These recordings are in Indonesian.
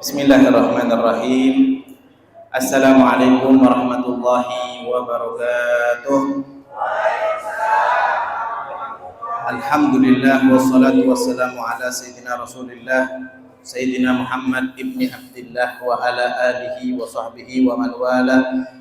Bismillahirrahmanirrahim. Assalamualaikum warahmatullahi wabarakatuh. Alhamdulillah wassalatu wassalamu ala sayyidina Rasulillah Sayyidina Muhammad ibni Abdillah wa ala alihi wa sahbihi wa man wala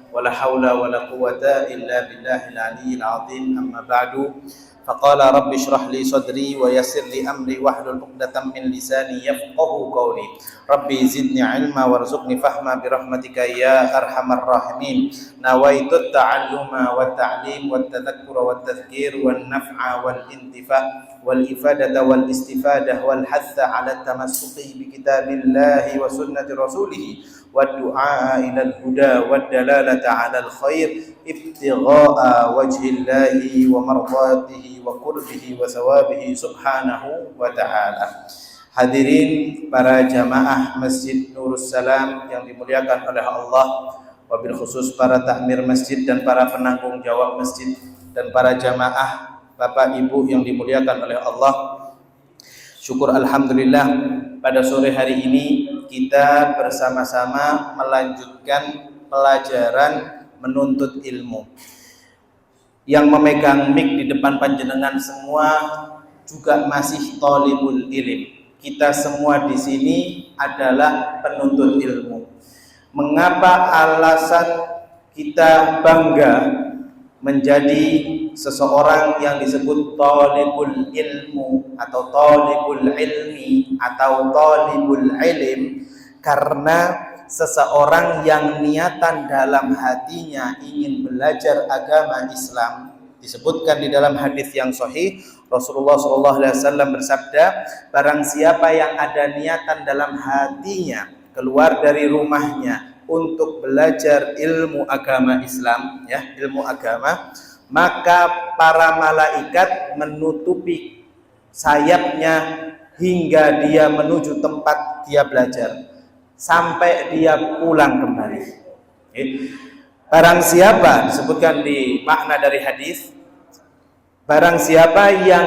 wa la hawla wa la quwwata illa billahil aliyyil azim. Amma ba'du. Faqala rabbi shrah li sadri wa yassir li amri wahlul 'uqdatam min lisani yafqahu qawli. Rabbi zidni ilma warzuqni fahma bi rahmatika ya arhamar rahimin. Nawaitu at-ta'alluma wat ta'lim wat tadhakkura wat tadhkir wan naf'a wal intifa' wal ifadata wal istifadah wal hatha 'ala tamassuki bi kitabillahi wa sunnati rasulih wad du'a ila al-huda wad dalalata 'ala al-khair ibtigha'a wajhillahi wa mardatihi wa qurbihi wa sawabihi subhanahu wa ta'ala. Hadirin para jamaah Masjid Nurus Salam yang dimuliakan oleh Allah, wabil khusus para takmir masjid dan para penanggung jawab masjid dan para jamaah Bapak Ibu yang dimuliakan oleh Allah. Syukur alhamdulillah pada sore hari ini kita bersama-sama melanjutkan pelajaran menuntut ilmu. Yang memegang mic di depan panjenengan semua juga masih thalibul ilm. Kita semua di sini adalah penuntut ilmu. Mengapa alasan kita bangga menjadi seseorang yang disebut thalibul ilmu atau thalibul ilmi atau thalibul ilm? Karena seseorang yang niatan dalam hatinya ingin belajar agama Islam. Disebutkan di dalam hadis yang sahih, Rasulullah SAW bersabda, barang siapa yang ada niatan dalam hatinya keluar dari rumahnya untuk belajar ilmu agama Islam, ya, ilmu agama, maka para malaikat menutupi sayapnya hingga dia menuju tempat dia belajar sampai dia pulang kembali. Barang siapa, disebutkan di makna dari hadis, barang siapa yang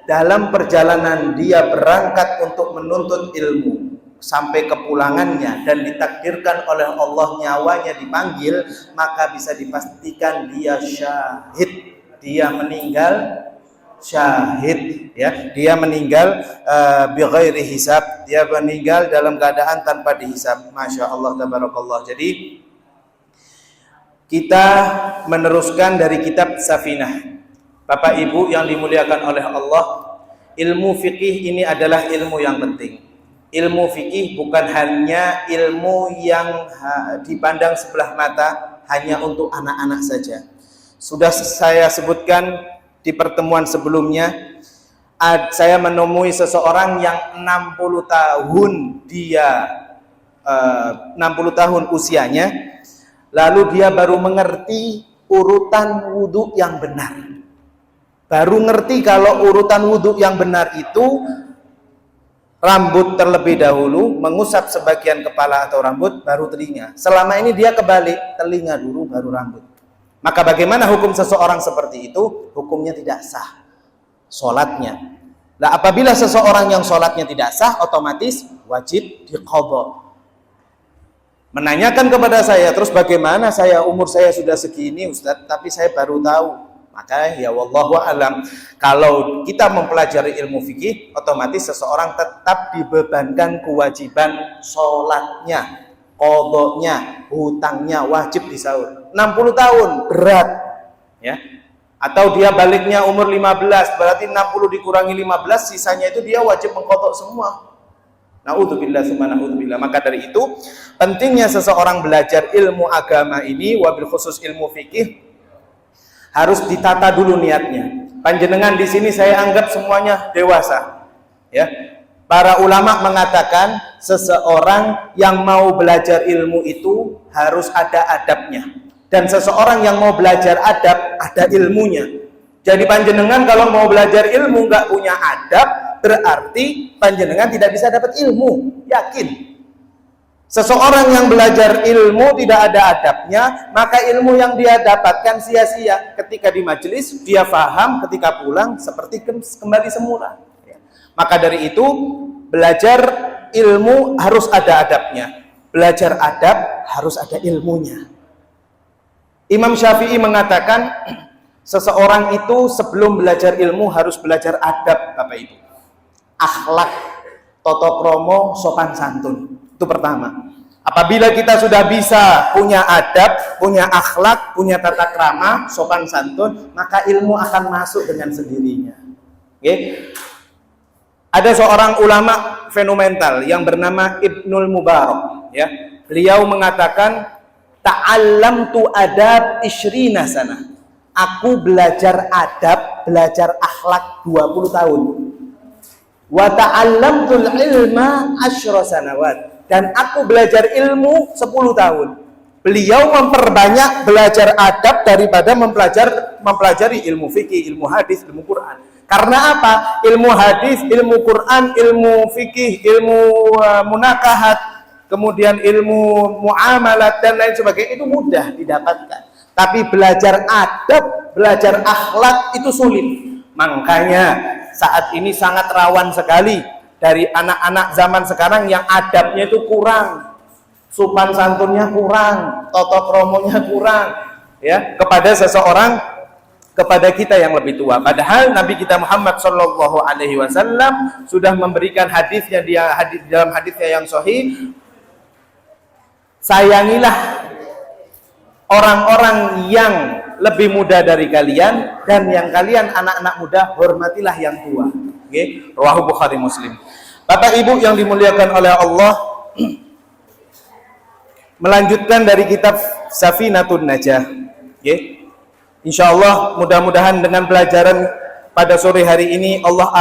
dalam perjalanan dia berangkat untuk menuntut ilmu sampai kepulangannya dan ditakdirkan oleh Allah nyawanya dipanggil, maka bisa dipastikan dia syahid, dia meninggal syahid, ya, dia meninggal bighairi hisab, dia meninggal dalam keadaan tanpa dihisab. Masya Allah tabarakallah. Jadi kita meneruskan dari kitab Safinah. Bapak Ibu yang dimuliakan oleh Allah, ilmu fikih ini adalah ilmu yang penting. Ilmu fikih bukan hanya ilmu yang dipandang sebelah mata hanya untuk anak-anak saja. Sudah saya sebutkan di pertemuan sebelumnya, saya menemui seseorang yang 60 tahun dia 60 tahun usianya, lalu dia baru mengerti urutan wudhu yang benar. Baru ngerti kalau urutan wudhu yang benar itu rambut terlebih dahulu, mengusap sebagian kepala atau rambut, baru telinga. Selama ini dia kebalik, telinga dulu baru rambut. Maka bagaimana hukum seseorang seperti itu? Hukumnya tidak sah sholatnya. Nah, apabila seseorang yang sholatnya tidak sah, otomatis wajib diqadha. Menanyakan kepada saya, terus bagaimana umur saya sudah segini Ustadz, tapi saya baru tahu. Maka ya wallahu alam, kalau kita mempelajari ilmu fikih, otomatis seseorang tetap dibebankan kewajiban sholatnya, qadhanya, hutangnya wajib disaur. 60 tahun berat, ya. Atau dia baliknya umur 15, berarti 60 dikurangi 15, sisanya itu dia wajib mengqadha semua. Na'udzubillah summa na'udzubillah. Maka dari itu pentingnya seseorang belajar ilmu agama ini, wabil khusus ilmu fikih, harus ditata dulu niatnya. Panjenengan di sini saya anggap semuanya dewasa, ya. Para ulama mengatakan seseorang yang mau belajar ilmu itu harus ada adabnya, dan seseorang yang mau belajar adab ada ilmunya. Jadi panjenengan kalau mau belajar ilmu nggak punya adab, berarti panjenengan tidak bisa dapat ilmu. Yakin. Seseorang yang belajar ilmu tidak ada adabnya, maka ilmu yang dia dapatkan sia-sia. Ketika di majelis dia paham, ketika pulang seperti kembali semula. Maka dari itu belajar ilmu harus ada adabnya. Belajar adab harus ada ilmunya. Imam Syafi'i mengatakan seseorang itu sebelum belajar ilmu harus belajar adab, Bapak Ibu. Akhlak, tata krama, sopan santun. Itu pertama. Apabila kita sudah bisa punya adab, punya akhlak, punya tata krama, sopan santun, maka ilmu akan masuk dengan sendirinya. Okay? Ada seorang ulama fenomenal yang bernama Ibnul Mubarak, ya. Beliau mengatakan, ta'allamtu adab isyrina sana. Aku belajar adab, belajar akhlak 20 tahun. Wa ta'allamtul ilma 10 sanawat. Dan aku belajar ilmu 10 tahun. Beliau memperbanyak belajar adab daripada mempelajari ilmu fikih, ilmu hadis, ilmu Quran. Karena apa? Ilmu hadis, ilmu Quran, ilmu fikih, ilmu munakahat, kemudian ilmu muamalat dan lain sebagainya itu mudah didapatkan. Tapi belajar adab, belajar akhlak itu sulit. Makanya saat ini sangat rawan sekali dari anak-anak zaman sekarang yang adabnya itu kurang, sopan santunnya kurang, tata kromonya kurang, ya, kepada seseorang, kepada kita yang lebih tua. Padahal Nabi kita Muhammad Shallallahu Alaihi Wasallam sudah memberikan hadisnya, dalam hadisnya yang sahih, sayangilah orang-orang yang lebih muda dari kalian, dan yang kalian anak-anak muda hormatilah yang tua. Okay? Rawahu Bukhari Muslim. Bapak Ibu yang dimuliakan oleh Allah, melanjutkan dari kitab Safinatun Najah. Okay? Insya Allah mudah-mudahan dengan pelajaran pada sore hari ini Allah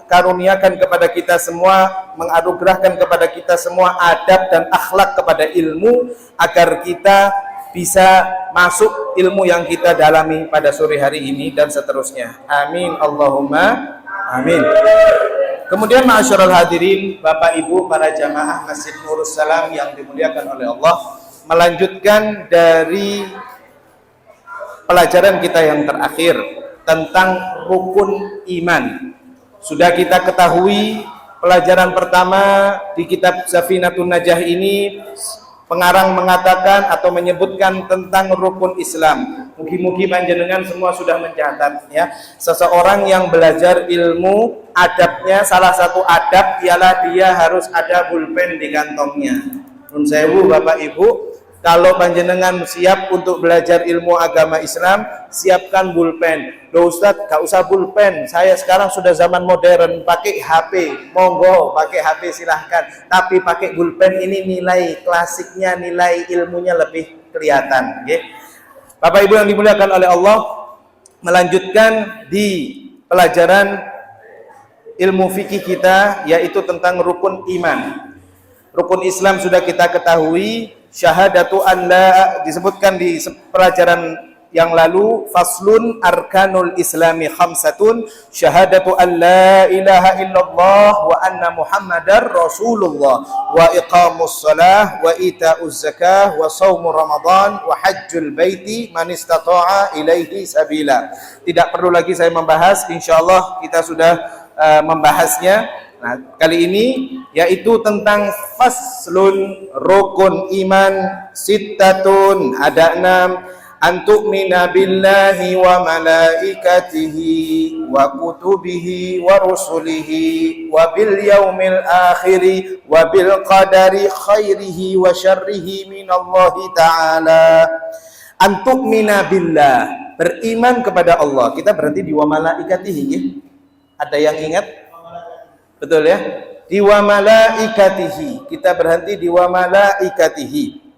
karuniakan kepada kita semua, menganugerahkan kepada kita semua adab dan akhlak kepada ilmu, agar kita bisa masuk ilmu yang kita dalami pada sore hari ini dan seterusnya. Amin Allahumma amin. Kemudian ma'asyiral hadirin, Bapak Ibu para jamaah Masjid Nurus Salam yang dimuliakan oleh Allah, melanjutkan dari pelajaran kita yang terakhir tentang rukun iman. Sudah kita ketahui pelajaran pertama di kitab Safinatun Najah ini, pengarang mengatakan atau menyebutkan tentang rukun Islam. Mugi-mugi panjenengan semua sudah mencatat, ya. Seseorang yang belajar ilmu, adabnya, salah satu adab ialah dia harus ada pulpen di kantongnya. Nun sewu Bapak Ibu, kalau panjenengan siap untuk belajar ilmu agama Islam, siapkan pulpen. Loh Ustadz, gak usah pulpen, saya sekarang sudah zaman modern, pakai HP. Monggo, pakai HP silahkan. Tapi pakai pulpen ini nilai klasiknya, nilai ilmunya lebih kelihatan. Okay? Bapak Ibu yang dimuliakan oleh Allah, melanjutkan di pelajaran ilmu fikih kita, yaitu tentang rukun iman. Rukun Islam sudah kita ketahui, syahadatu an la, disebutkan di pelajaran yang lalu, faslun arkanul islami khamsatun, syahadatu an la ilaha illallah wa anna muhammadar rasulullah, wa iqamus salah, wa ita'uz zakah, wa sawmu ramadan, wa hajjul baiti man istata'a ilaihi sabila. Tidak perlu lagi saya membahas, insyaallah kita sudah membahasnya. Nah, kali ini yaitu tentang faslun rukun iman sittatun, ada 6. Antu'mina billahi wa malaikatihi wa kutubihi wa rusulihi wa bil yaumil akhiri wa bil qadari khairihi wa syarrihi minallahi ta'ala. Antu'mina billah, beriman kepada Allah. Kita berhenti di wa malaikatihi, ya? Ada yang ingat? Betul ya? Di wa malaikatihi. Kita berhenti di wa malaikatihi.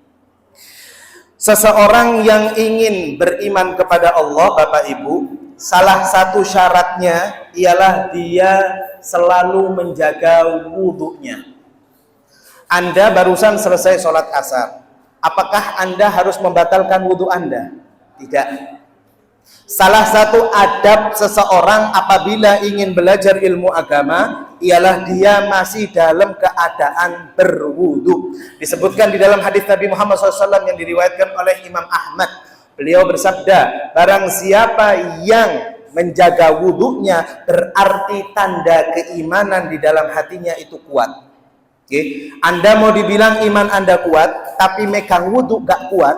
Seseorang yang ingin beriman kepada Allah, Bapak Ibu, salah satu syaratnya ialah dia selalu menjaga wudunya. Anda barusan selesai sholat asar, apakah Anda harus membatalkan wudu Anda? Tidak. Salah satu adab seseorang apabila ingin belajar ilmu agama ialah dia masih dalam keadaan berwudu. Disebutkan di dalam hadis Nabi Muhammad SAW yang diriwayatkan oleh Imam Ahmad. Beliau bersabda, barang siapa yang menjaga wudunya berarti tanda keimanan di dalam hatinya itu kuat. Oke, Anda mau dibilang iman Anda kuat, tapi megang wudhu gak kuat,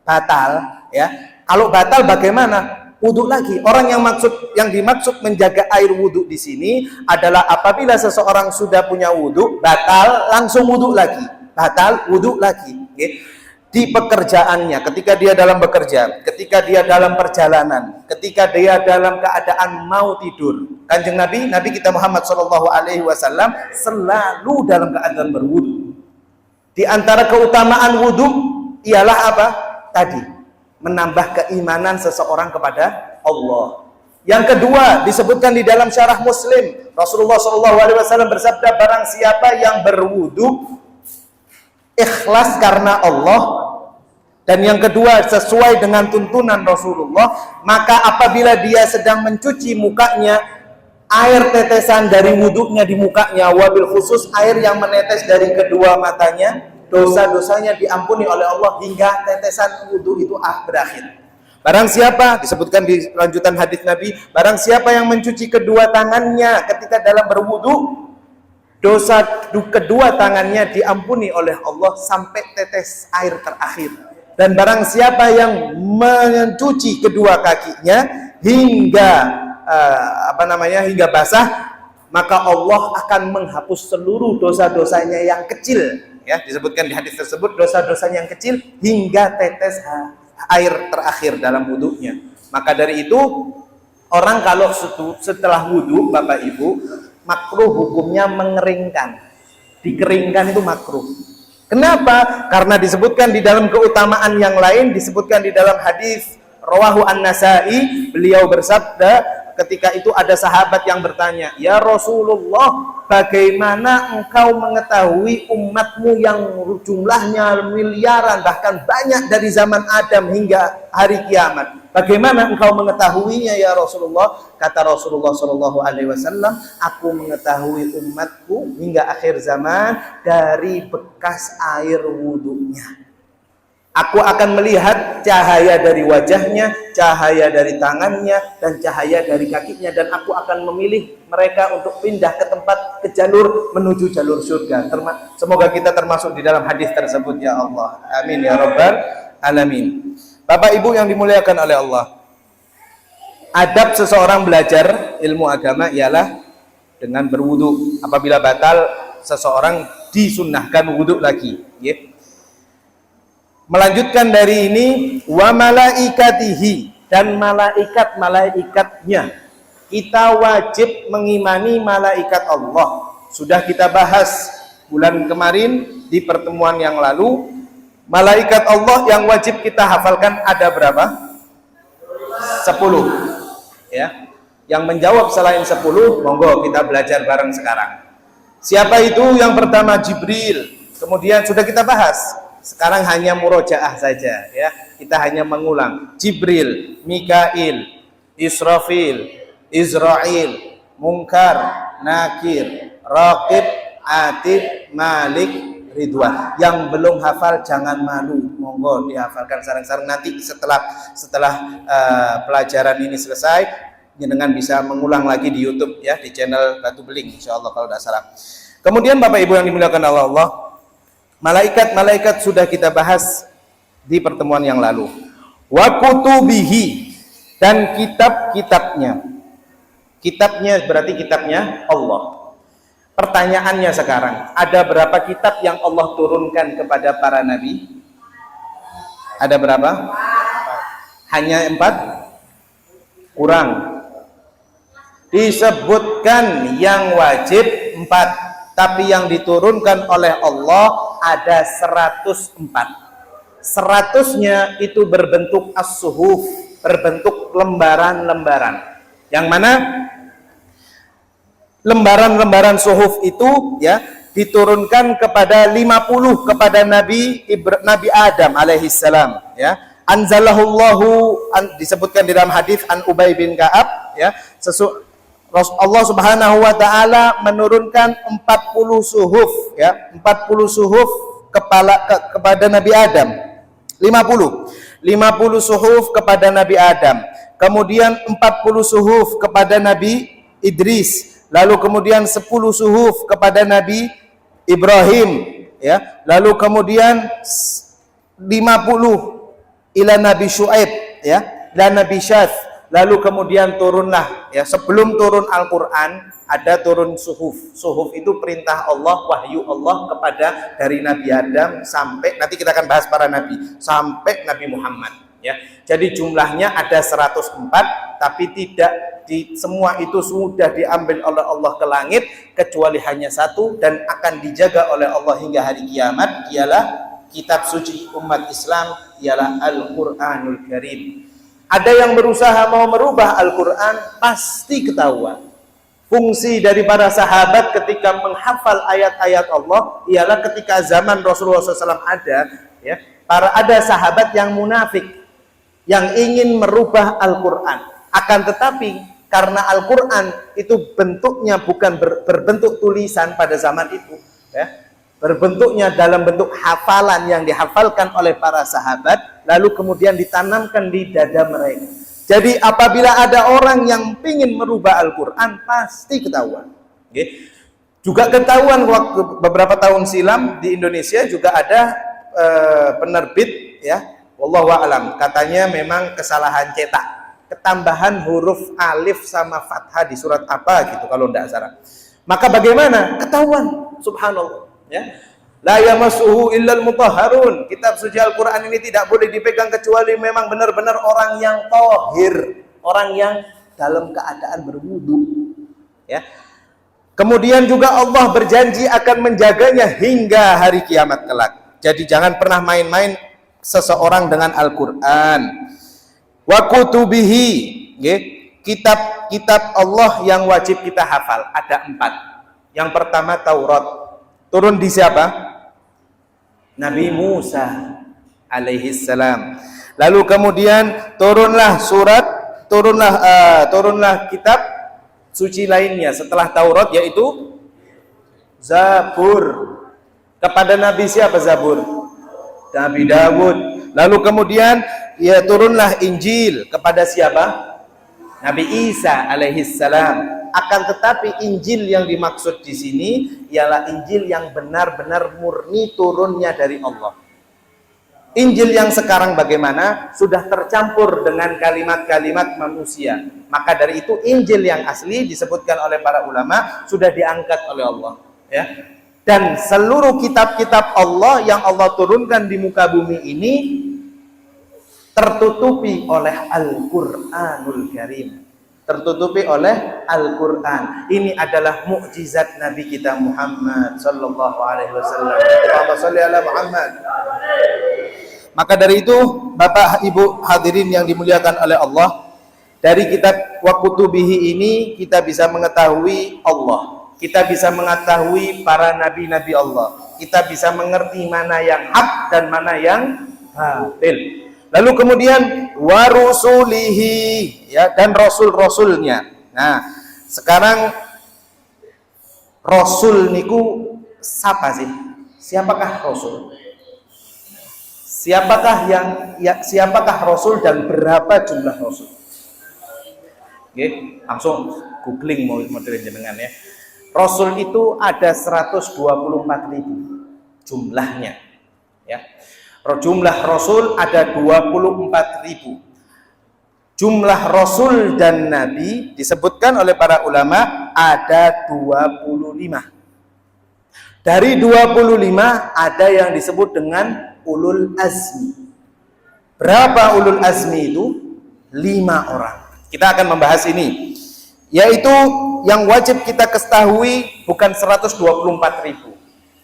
batal. Ya, kalau batal bagaimana? Wudhu lagi. Orang yang dimaksud menjaga air wudhu di sini adalah apabila seseorang sudah punya wudhu, batal langsung wudhu lagi, batal wudhu lagi. Oke. Di pekerjaannya, ketika dia dalam bekerja, ketika dia dalam perjalanan, ketika dia dalam keadaan mau tidur, Kanjeng Nabi kita Muhammad SAW selalu dalam keadaan berwudu. Di antara keutamaan wudu ialah apa? Tadi, menambah keimanan seseorang kepada Allah. Yang kedua disebutkan di dalam syarah Muslim, Rasulullah SAW bersabda, barang siapa yang berwudu ikhlas karena Allah, dan yang kedua sesuai dengan tuntunan Rasulullah, maka apabila dia sedang mencuci mukanya, air tetesan dari wudhunya di mukanya, wabil khusus air yang menetes dari kedua matanya, dosa-dosanya diampuni oleh Allah hingga tetesan wudhu itu berakhir. Barang siapa, disebutkan di lanjutan hadis Nabi, barang siapa yang mencuci kedua tangannya ketika dalam berwudhu, dosa kedua tangannya diampuni oleh Allah sampai tetes air terakhir. Dan barang siapa yang mencuci kedua kakinya hingga hingga basah, maka Allah akan menghapus seluruh dosa-dosanya yang kecil. Ya, disebutkan di hadis tersebut dosa-dosanya yang kecil hingga tetes air terakhir dalam wudunya. Maka dari itu orang kalau setelah wudu, Bapak Ibu, makruh hukumnya mengeringkan. Dikeringkan itu makruh. Kenapa? Karena disebutkan di dalam keutamaan yang lain, disebutkan di dalam hadis rawahu An-Nasa'i, beliau bersabda, ketika itu ada sahabat yang bertanya, "Ya Rasulullah, bagaimana engkau mengetahui umatmu yang jumlahnya miliaran, bahkan banyak dari zaman Adam hingga hari kiamat? Bagaimana engkau mengetahuinya ya Rasulullah?" Kata Rasulullah SAW, "Aku mengetahui umatku hingga akhir zaman dari bekas air wudhunya. Aku akan melihat cahaya dari wajahnya, cahaya dari tangannya, dan cahaya dari kakinya, dan aku akan memilih mereka untuk pindah ke jalur menuju jalur surga." Semoga kita termasuk di dalam hadis tersebut ya Allah. Amin ya rabbal alamin. Bapak Ibu yang dimuliakan oleh Allah, adab seseorang belajar ilmu agama ialah dengan berwudu. Apabila batal, seseorang disunnahkan wudu lagi. Melanjutkan dari ini, wa malaikatihi, dan malaikat-malaikatnya. Kita wajib mengimani malaikat Allah. Sudah kita bahas bulan kemarin di pertemuan yang lalu. Malaikat Allah yang wajib kita hafalkan ada berapa? 10. Ya. Yang menjawab selain 10, monggo kita belajar bareng sekarang. Siapa itu? Yang pertama Jibril. Kemudian sudah kita bahas. Sekarang hanya murojaah saja ya. Kita hanya mengulang. Jibril, Mikail, Israfil, Izrail, Munkar, Nakir, Raqib, Atid, Malik, Ridwan. Yang belum hafal jangan malu, monggo dihafalkan sarang-sarang. Nanti setelah pelajaran ini selesai, dengan bisa mengulang lagi di YouTube ya, di channel Batu Beling insyaallah kalau tidak salah. Kemudian Bapak Ibu yang dimuliakan Allah, malaikat sudah kita bahas di pertemuan yang lalu. Wa kutubihi, dan kitab-kitabnya. Kitabnya berarti kitabnya Allah. Pertanyaannya sekarang, ada berapa kitab yang Allah turunkan kepada para nabi? Ada berapa? Hanya 4? Kurang. Disebutkan yang wajib 4, tapi yang diturunkan oleh Allah ada 104. 100-nya itu berbentuk as-suhuf, berbentuk lembaran-lembaran. Yang mana lembaran-lembaran suhuf itu ya diturunkan kepada 50 kepada Nabi Adam alaihissalam ya. Anzalahullahu, disebutkan di dalam hadis an Ubay bin Ka'ab ya, Allah Subhanahu wa taala menurunkan 40 suhuf ya, 40 suhuf kepada Nabi Adam. 50 suhuf kepada Nabi Adam. Kemudian 40 suhuf kepada Nabi Idris. Lalu kemudian 10 suhuf kepada Nabi Ibrahim, ya. Lalu kemudian 50 ila Nabi Syuaib, ya, dan Nabi Syad. Lalu kemudian turunlah, ya, sebelum turun Al-Qur'an ada turun suhuf. Suhuf itu perintah Allah, wahyu Allah kepada dari Nabi Adam sampai nanti kita akan bahas para nabi sampai Nabi Muhammad, ya. Jadi jumlahnya ada 104, tapi tidak semua itu sudah diambil oleh Allah ke langit kecuali hanya satu dan akan dijaga oleh Allah hingga hari kiamat, ialah kitab suci umat Islam, ialah Al-Qur'anul Karim. Ada yang berusaha mau merubah Al-Quran, pasti ketahuan. Fungsi dari para sahabat ketika menghafal ayat-ayat Allah ialah ketika zaman Rasulullah SAW ada, ya, ada sahabat yang munafik, yang ingin merubah Al-Quran. Akan tetapi karena Al-Quran itu bentuknya bukan berbentuk tulisan pada zaman itu, ya, berbentuknya dalam bentuk hafalan yang dihafalkan oleh para sahabat, lalu kemudian ditanamkan di dada mereka. Jadi apabila ada orang yang ingin merubah Al-Quran, pasti ketahuan. Okay. Juga ketahuan waktu beberapa tahun silam di Indonesia juga ada penerbit, ya, wallahu a'lam, katanya memang kesalahan cetak, ketambahan huruf alif sama fathah di surat apa gitu kalau tidak salah. Maka bagaimana? Ketahuan, subhanallah, ya. La yamassuhu illal mutahharun. Kitab suci Al-Qur'an ini tidak boleh dipegang kecuali memang benar-benar orang yang tahir, orang yang dalam keadaan berwudu, ya. Kemudian juga Allah berjanji akan menjaganya hingga hari kiamat kelak. Jadi jangan pernah main-main seseorang dengan Al-Qur'an. Wa kutubihi, nggih. Kitab-kitab Allah yang wajib kita hafal ada 4. Yang pertama Taurat. Turun di siapa? Nabi Musa alaihi salam. Lalu kemudian turunlah kitab suci lainnya setelah Taurat, yaitu Zabur. Kepada Nabi siapa Zabur? Nabi Dawud. Lalu kemudian ya turunlah Injil kepada siapa? Nabi Isa alaihi salam. Akan tetapi Injil yang dimaksud di sini ialah Injil yang benar-benar murni turunnya dari Allah. Injil yang sekarang bagaimana? Sudah tercampur dengan kalimat-kalimat manusia. Maka dari itu Injil yang asli disebutkan oleh para ulama sudah diangkat oleh Allah, ya. Dan seluruh kitab-kitab Allah yang Allah turunkan di muka bumi ini tertutupi oleh Al-Qur'anul Karim. Tertutupi oleh Al-Quran. Ini adalah mukjizat Nabi kita Muhammad sallallahu alaihi wasallam. Allahumma shalli ala Muhammad. Maka dari itu, Bapak Ibu hadirin yang dimuliakan oleh Allah, dari kitab wa kutubihi ini kita bisa mengetahui Allah. Kita bisa mengetahui para nabi-nabi Allah. Kita bisa mengerti mana yang hak dan mana yang batil. Lalu kemudian warusulihi, ya, dan rasul-rasulnya. Nah, sekarang rasul niku siapa sih? Siapakah rasul? Siapakah rasul dan berapa jumlah rasul? Oke, langsung googling mau jenengan, ya. Rasul itu ada 124.000 jumlahnya, ya. Jumlah Rasul ada 24.000. Jumlah Rasul dan Nabi disebutkan oleh para ulama ada 25. Dari 25 ada yang disebut dengan ulul azmi. Berapa ulul azmi itu? 5 orang. Kita akan membahas ini. Yaitu yang wajib kita ketahui bukan 124.000.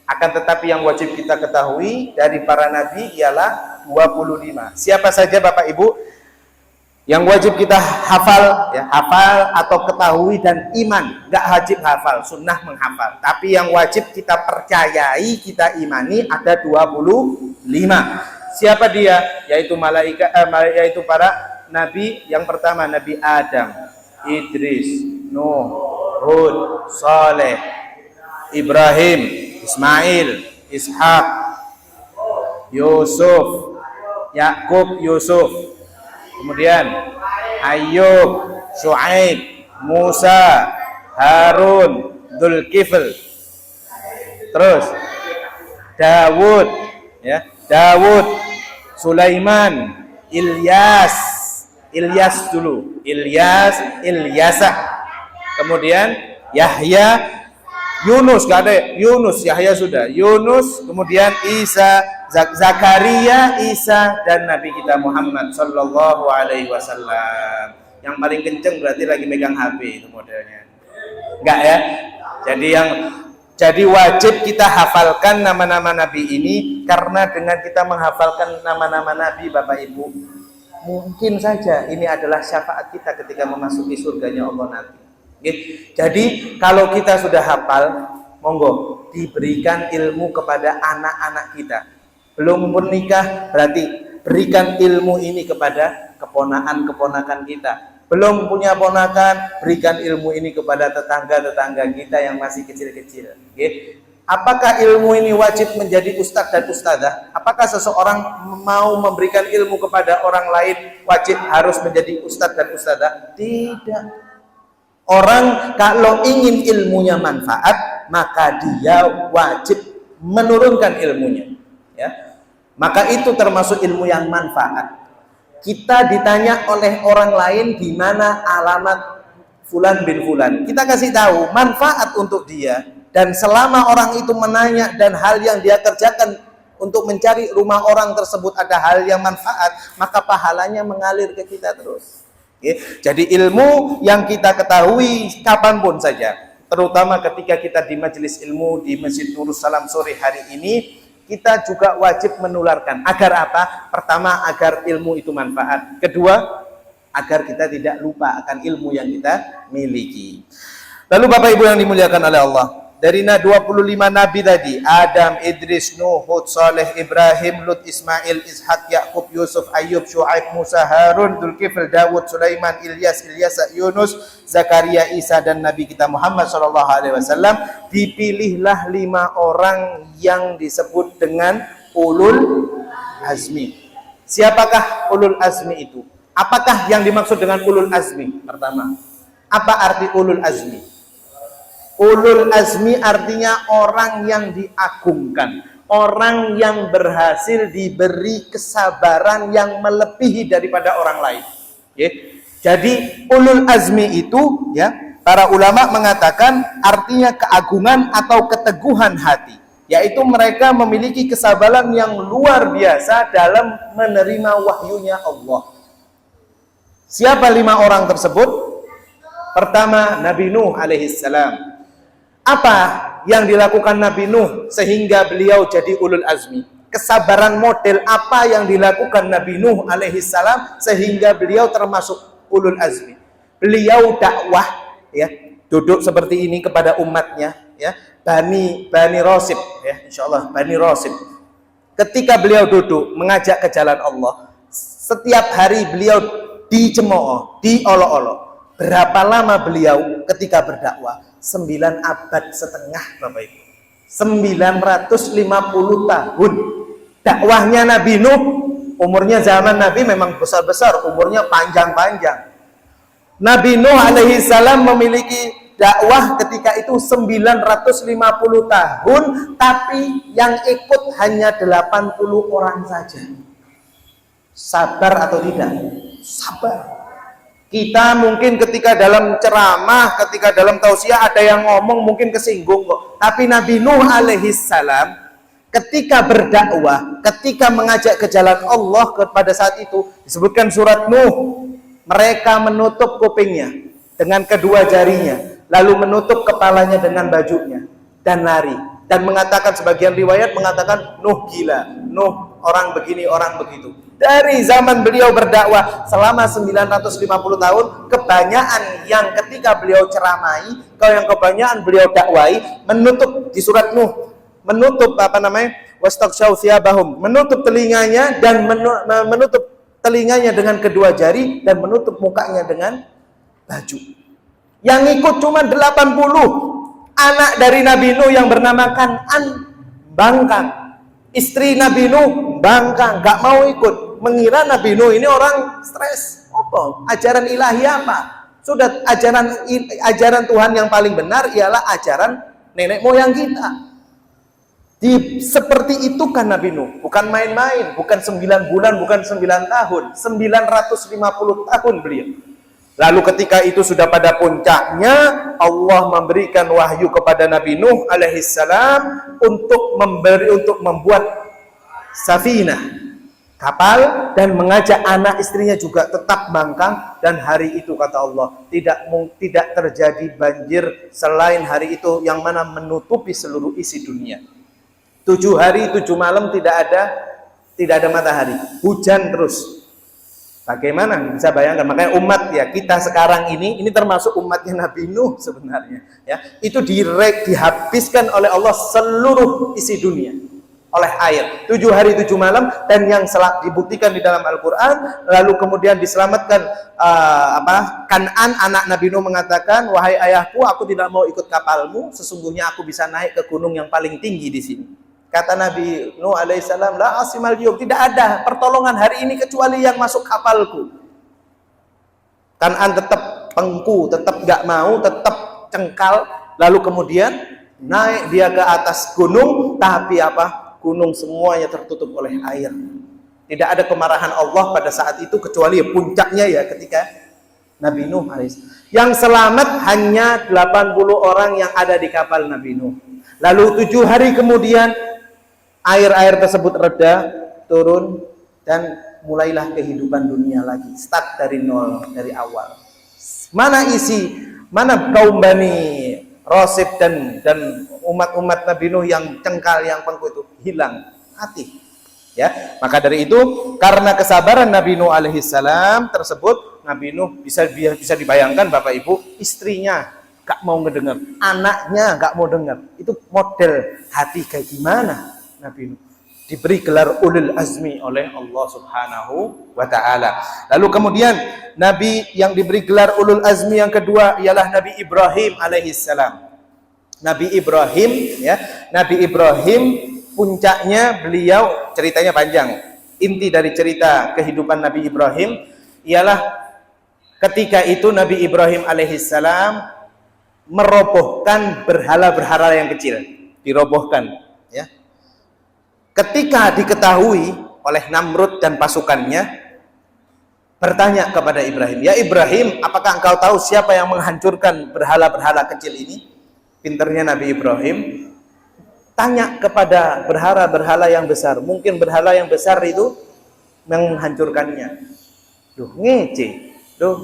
Akan tetapi yang wajib kita ketahui dari para nabi ialah 25. Siapa saja Bapak Ibu yang wajib kita hafal, ya, hafal atau ketahui dan iman. Enggak wajib hafal, sunnah menghafal. Tapi yang wajib kita percayai, kita imani ada 25. Siapa dia? Yaitu yaitu para nabi. Yang pertama Nabi Adam, Idris, Nuh, Hud, Saleh, Ibrahim, Ismail, Ishak, Yusuf, Yakub, Yusuf. Kemudian Ayub, Syuaib, Musa, Harun, Dzulkifl. Terus Dawud, ya, Dawud, Sulaiman, Ilyas dulu, Ilyasa, kemudian Yahya, Yunus, gak ada Yunus, Yahya sudah, Yunus, kemudian Isa, Zakaria, Isa, dan Nabi kita Muhammad Sallallahu Alaihi Wasallam. Yang paling kenceng berarti lagi megang HP itu modelnya, enggak ya? Jadi wajib kita hafalkan nama-nama Nabi ini, karena dengan kita menghafalkan nama-nama Nabi, Bapak Ibu, mungkin saja ini adalah syafaat kita ketika memasuki surganya Allah nanti. Jadi kalau kita sudah hafal, monggo diberikan ilmu kepada anak-anak kita. Belum menikah, berarti berikan ilmu ini kepada keponakan-keponakan kita. Belum punya ponakan, berikan ilmu ini kepada tetangga-tetangga kita yang masih kecil-kecil. Apakah ilmu ini wajib menjadi ustadz dan ustadzah? Apakah seseorang mau memberikan ilmu kepada orang lain wajib harus menjadi ustadz dan ustadzah? Tidak. Orang kalau ingin ilmunya manfaat, maka dia wajib menurunkan ilmunya. Ya. Maka itu termasuk ilmu yang manfaat. Kita ditanya oleh orang lain di mana alamat fulan bin fulan, kita kasih tahu manfaat untuk dia, dan selama orang itu menanya dan hal yang dia kerjakan untuk mencari rumah orang tersebut ada hal yang manfaat, maka pahalanya mengalir ke kita terus. Jadi ilmu yang kita ketahui kapanpun saja, terutama ketika kita di majelis ilmu di Masjid Nurus Salam sore hari ini, kita juga wajib menularkan. Agar apa? Pertama, agar ilmu itu manfaat. Kedua, agar kita tidak lupa akan ilmu yang kita miliki. Lalu Bapak Ibu yang dimuliakan oleh Allah, dari 25 Nabi tadi, Adam, Idris, Nuh, Hud, Saleh, Ibrahim, Lut, Ismail, Ishak, Yakub, Yusuf, Ayub, Syuaib, Musa, Harun, Dzulkifl, Dawud, Sulaiman, Ilyasa, Yunus, Zakaria, Isa, dan Nabi kita Muhammad SAW. Dipilihlah 5 orang yang disebut dengan ulul azmi. Siapakah ulul azmi itu? Apakah yang dimaksud dengan ulul azmi? Pertama, apa arti ulul azmi? Ulul azmi artinya orang yang diagungkan, orang yang berhasil diberi kesabaran yang melebihi daripada orang lain. Jadi ulul azmi itu, ya, para ulama mengatakan artinya keagungan atau keteguhan hati, yaitu mereka memiliki kesabaran yang luar biasa dalam menerima wahyunya Allah. Siapa 5 orang tersebut? Pertama, Nabi Nuh alaihissalam. Apa yang dilakukan Nabi Nuh sehingga beliau jadi ulul azmi? Kesabaran model apa yang dilakukan Nabi Nuh alaihissalam sehingga beliau termasuk ulul azmi? Beliau dakwah, ya, duduk seperti ini kepada umatnya, ya, Bani Rasib, ya, insyaallah Bani Rasib. Ketika beliau duduk mengajak ke jalan Allah, setiap hari beliau dicemooh, diolok-olok. Berapa lama beliau ketika berdakwah? 9 abad setengah, Bapak Ibu. 950 tahun. Dakwahnya Nabi Nuh, umurnya zaman Nabi memang besar-besar, umurnya panjang-panjang. Nabi Nuh alaihissalam memiliki dakwah ketika itu 950 tahun, tapi yang ikut hanya 80 orang saja. Sabar atau tidak? Sabar. Kita mungkin ketika dalam ceramah, ketika dalam tausiah ada yang ngomong mungkin kesinggung kok. Tapi Nabi Nuh alaihissalam ketika berdakwah, ketika mengajak ke jalan Allah pada saat itu, disebutkan surat Nuh, mereka menutup kupingnya dengan kedua jarinya, lalu menutup kepalanya dengan bajunya dan lari. Dan mengatakan, sebagian riwayat mengatakan Nuh gila, Nuh orang begini, orang begitu. Dari zaman beliau berdakwah selama 950 tahun, kebanyakan yang ketika beliau ceramai, kalau yang kebanyakan beliau dakwai, menutup di surat Nuh, menutup wastaghshaw thiyabahum, menutup telinganya dan menutup telinganya dengan kedua jari dan menutup mukanya dengan baju. Yang ikut cuma 80 anak dari Nabi Nuh yang bernama Kan'an, bangkang. Istri Nabi Nuh bangkang, gak mau ikut. Mengira Nabi Nuh ini orang stres. Apa? Ajaran ilahi apa? Sudah ajaran Tuhan yang paling benar ialah ajaran nenek moyang kita. Seperti itu kan Nabi Nuh, bukan main-main, bukan 9 bulan, bukan 9 tahun, 950 tahun beliau. Lalu ketika itu sudah pada puncaknya, Allah memberikan wahyu kepada Nabi Nuh alaihissalam untuk membuat safinah, kapal, dan mengajak anak istrinya juga tetap bangkang. Dan hari itu kata Allah tidak terjadi banjir selain hari itu yang mana menutupi seluruh isi dunia. 7 hari 7 malam tidak ada matahari, hujan terus. Bagaimana bisa bayangkan? Makanya umat ya kita sekarang ini termasuk umatnya Nabi Nuh sebenarnya ya, itu dihabiskan oleh Allah seluruh isi dunia oleh air 7 hari 7 malam. Dan yang dibuktikan di dalam Al-Quran, lalu kemudian diselamatkan Kan'an, anak Nabi Nuh mengatakan, wahai ayahku, aku tidak mau ikut kapalmu, sesungguhnya aku bisa naik ke gunung yang paling tinggi di sini. Kata Nabi Nuh alaihissalam, la asimal yawm, tidak ada pertolongan hari ini kecuali yang masuk kapalku. Kan'an tetap pengku, tetap gak mau, tetap cengkal. Lalu kemudian naik dia ke atas gunung, tapi gunung semuanya tertutup oleh air. Tidak ada kemarahan Allah pada saat itu kecuali puncaknya ya ketika Nabi Nuh alaihissalam. Yang selamat hanya 80 orang yang ada di kapal Nabi Nuh. Lalu 7 hari kemudian air tersebut reda, turun, dan mulailah kehidupan dunia lagi. Start dari nol, dari awal. Mana kaum Bani Rasib dan umat-umat Nabi Nuh yang cengkal, yang pengku itu hilang, mati. Ya, maka dari itu karena kesabaran Nabi Nuh alaihissalam tersebut, Nabi Nuh bisa dibayangkan Bapak Ibu, istrinya gak mau ngedengar, anaknya gak mau dengar. Itu model hati kayak gimana Nabi Nuh. Diberi gelar ulul azmi oleh Allah Subhanahu wa ta'ala. Lalu kemudian Nabi yang diberi gelar ulul azmi yang kedua ialah Nabi Ibrahim alaihissalam. Nabi Ibrahim ya, Nabi Ibrahim puncaknya beliau, ceritanya panjang. Inti dari cerita kehidupan Nabi Ibrahim ialah ketika itu Nabi Ibrahim alaihissalam merobohkan berhala-berhala yang kecil, dirobohkan ya. Ketika diketahui oleh Namrud dan pasukannya, bertanya kepada Ibrahim, ya Ibrahim, apakah engkau tahu siapa yang menghancurkan berhala-berhala kecil ini? Pinternya Nabi Ibrahim tanya kepada berhala-berhala yang besar. Mungkin berhala yang besar itu menghancurkannya. Duh, ngece, duh,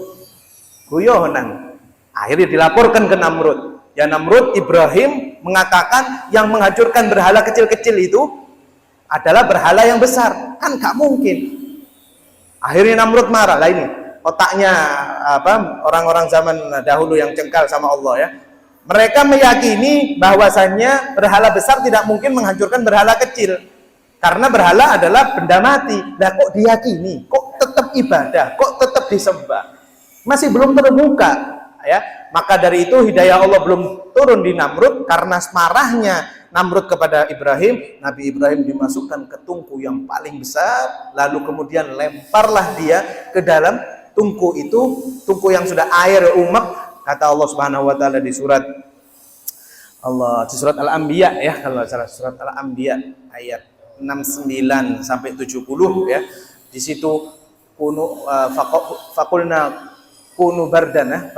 guyonan. Akhirnya dilaporkan ke Namrud. Ya Namrud, Ibrahim mengatakan yang menghancurkan berhala kecil-kecil itu adalah berhala yang besar. Kan gak mungkin. Akhirnya Namrud marah. Lah ini otaknya orang-orang zaman dahulu yang cengkal sama Allah ya. Mereka meyakini bahwasannya berhala besar tidak mungkin menghancurkan berhala kecil. Karena berhala adalah benda mati. Nah kok diyakini? Kok tetap ibadah? Kok tetap disembah? Masih belum terbuka ya. Maka dari itu hidayah Allah belum turun di Namrud. Karena marahnya Namrud kepada Ibrahim, Nabi Ibrahim dimasukkan ke tungku yang paling besar. Lalu kemudian lemparlah dia ke dalam tungku itu, tungku yang sudah air umek. Kata Allah Subhanahu wa taala di surat Al-Anbiya ya, kalau salah surat Al-Anbiya ayat 69 sampai 70 ya. Di situ faqulna kunu bardan ya.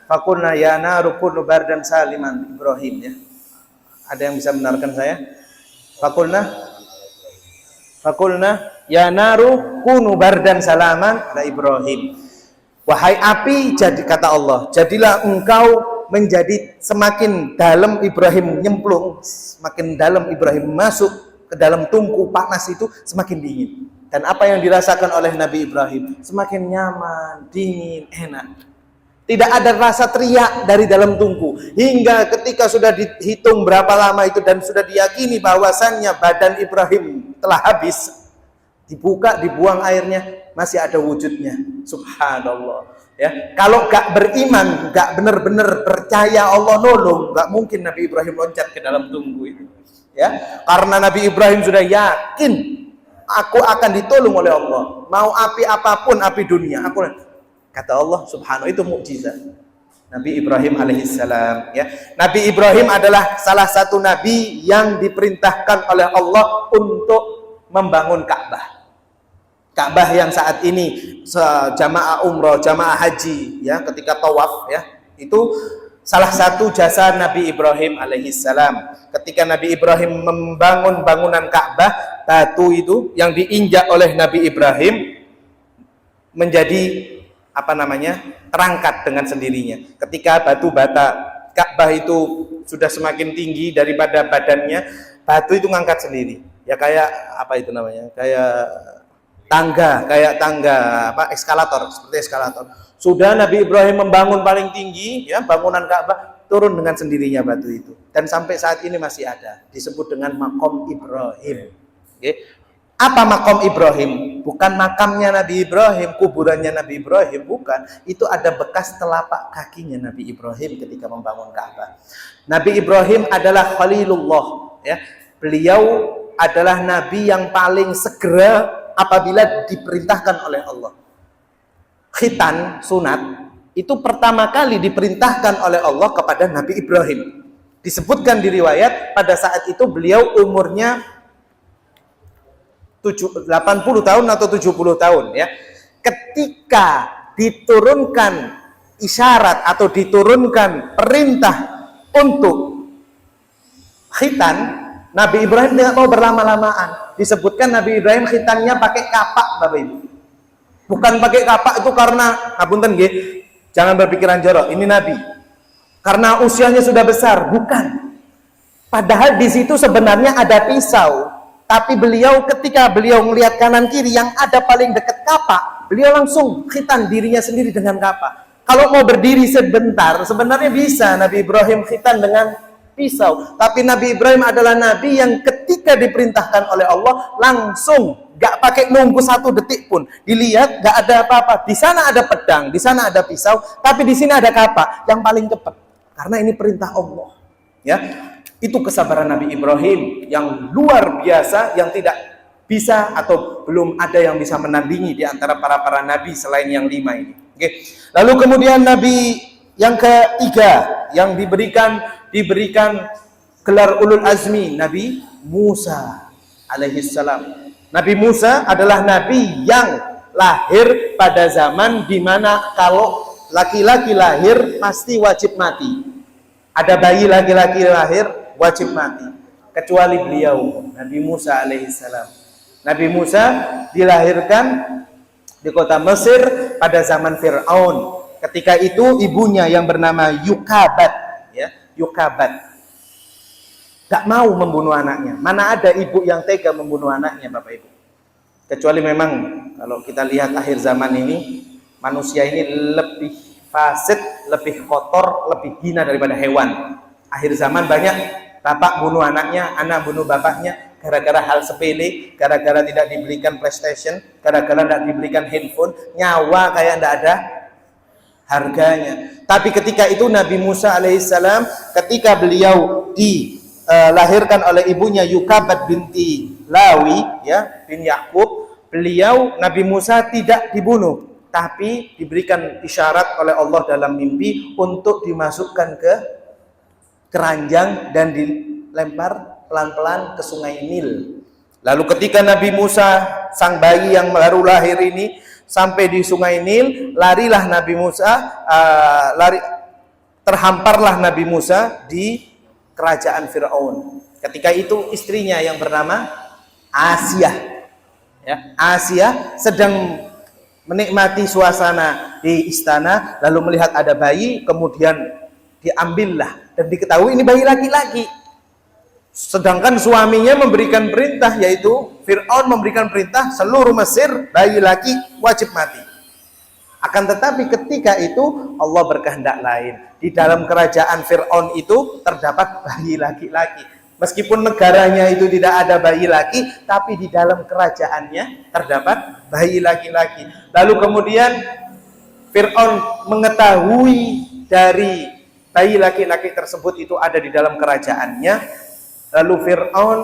Faqulna ya naru kunu bardan saliman Ibrahim ya. Ada yang bisa benarkan saya? Faqulna ya naru kunu bardan salaman ala Ibrahim. Wahai api, kata Allah, jadilah engkau menjadi semakin dalam Ibrahim nyemplung, semakin dalam Ibrahim masuk ke dalam tungku panas itu semakin dingin. Dan apa yang dirasakan oleh Nabi Ibrahim semakin nyaman, dingin, enak. Tidak ada rasa teriak dari dalam tungku. Hingga ketika sudah dihitung berapa lama itu dan sudah diyakini bahwasannya badan Ibrahim telah habis, dibuka, dibuang airnya, masih ada wujudnya. Subhanallah ya. Kalau gak beriman, gak benar-benar percaya Allah nolong, gak mungkin Nabi Ibrahim loncat ke dalam tunggu itu ya. Karena Nabi Ibrahim sudah yakin, aku akan ditolong oleh Allah. Mau api apapun, api dunia, kata Allah Subhanahu, itu mukjizat. Nabi Ibrahim alaihissalam. Ya, Nabi Ibrahim adalah salah satu nabi yang diperintahkan oleh Allah untuk membangun Ka'bah. Ka'bah yang saat ini jamaah umroh, jamaah haji, ya, ketika tawaf, ya, itu salah satu jasa Nabi Ibrahim alaihissalam. Ketika Nabi Ibrahim membangun bangunan Ka'bah, batu itu yang diinjak oleh Nabi Ibrahim menjadi terangkat dengan sendirinya. Ketika batu bata Ka'bah itu sudah semakin tinggi daripada badannya, batu itu ngangkat sendiri. Ya kayak kayak tangga eskalator, seperti eskalator. Sudah Nabi Ibrahim membangun paling tinggi, ya, bangunan Ka'bah, turun dengan sendirinya batu itu. Dan sampai saat ini masih ada, disebut dengan Maqam Ibrahim. Okay. Apa Maqam Ibrahim? Bukan makamnya Nabi Ibrahim, kuburannya Nabi Ibrahim, bukan. Itu ada bekas telapak kakinya Nabi Ibrahim ketika membangun Ka'bah. Nabi Ibrahim adalah Khalilullah, ya. Beliau adalah nabi yang paling segera apabila diperintahkan oleh Allah. Khitan, sunat, itu pertama kali diperintahkan oleh Allah kepada Nabi Ibrahim. Disebutkan di riwayat, pada saat itu beliau umurnya 80 tahun atau 70 tahun, ya. Ketika diturunkan isyarat atau diturunkan perintah untuk khitan, Nabi Ibrahim tidak mau berlama-lamaan. Disebutkan Nabi Ibrahim khitannya pakai kapak, Bapak Ibu. Bukan pakai kapak itu karena, ngapunten nggih, jangan berpikiran jorok, ini Nabi. Karena usianya sudah besar, bukan. Padahal di situ sebenarnya ada pisau, tapi beliau ketika beliau melihat kanan kiri yang ada paling dekat kapak, beliau langsung khitan dirinya sendiri dengan kapak. Kalau mau berdiri sebentar, sebenarnya bisa Nabi Ibrahim khitan dengan pisau. Tapi Nabi Ibrahim adalah nabi yang ketika diperintahkan oleh Allah langsung, gak pakai nunggu 1 detik pun. Dilihat gak ada apa-apa. Di sana ada pedang, di sana ada pisau, tapi di sini ada kapak yang paling cepat. Karena ini perintah Allah. Ya, itu kesabaran Nabi Ibrahim yang luar biasa, yang tidak bisa atau belum ada yang bisa menandingi di antara para nabi selain yang 5 ini. Oke. Lalu kemudian nabi yang ketiga yang diberikan gelar ulul azmi, Nabi Musa alaihissalam. Nabi Musa adalah nabi yang lahir pada zaman di mana kalau laki-laki lahir pasti wajib mati. Ada bayi laki-laki lahir wajib mati, kecuali beliau Nabi Musa alaihissalam. Nabi Musa dilahirkan di kota Mesir pada zaman Fir'aun. Ketika itu ibunya yang bernama Yukabat, ya, Yukabat, gak mau membunuh anaknya. Mana ada ibu yang tega membunuh anaknya, Bapak Ibu? Kecuali memang kalau kita lihat akhir zaman ini, manusia ini lebih fasid, lebih kotor, lebih hina daripada hewan. Akhir zaman banyak bapak bunuh anaknya, anak bunuh bapaknya, gara-gara hal sepele, gara-gara tidak dibelikan PlayStation, gara-gara tidak dibelikan handphone, nyawa kayak tidak ada harganya. Tapi ketika itu Nabi Musa alaihissalam, ketika beliau dilahirkan oleh ibunya Yukabat binti Lawi, ya, bin Yakub, beliau Nabi Musa tidak dibunuh, tapi diberikan isyarat oleh Allah dalam mimpi untuk dimasukkan ke keranjang dan dilempar pelan-pelan ke sungai Nil. Lalu ketika Nabi Musa, sang bayi yang baru lahir ini, sampai di sungai Nil, larilah Nabi Musa, terhamparlah Nabi Musa di kerajaan Fir'aun. Ketika itu istrinya yang bernama Asia, ya, Asia sedang menikmati suasana di istana, lalu melihat ada bayi, kemudian diambillah dan diketahui ini bayi laki-laki. Sedangkan suaminya memberikan perintah, yaitu Fir'aun memberikan perintah seluruh Mesir bayi laki wajib mati. Akan tetapi ketika itu Allah berkehendak lain. Di dalam kerajaan Fir'aun itu terdapat bayi laki-laki. Meskipun negaranya itu tidak ada bayi laki, tapi di dalam kerajaannya terdapat bayi laki-laki. Lalu kemudian Fir'aun mengetahui dari bayi laki-laki tersebut itu ada di dalam kerajaannya. Lalu Fir'aun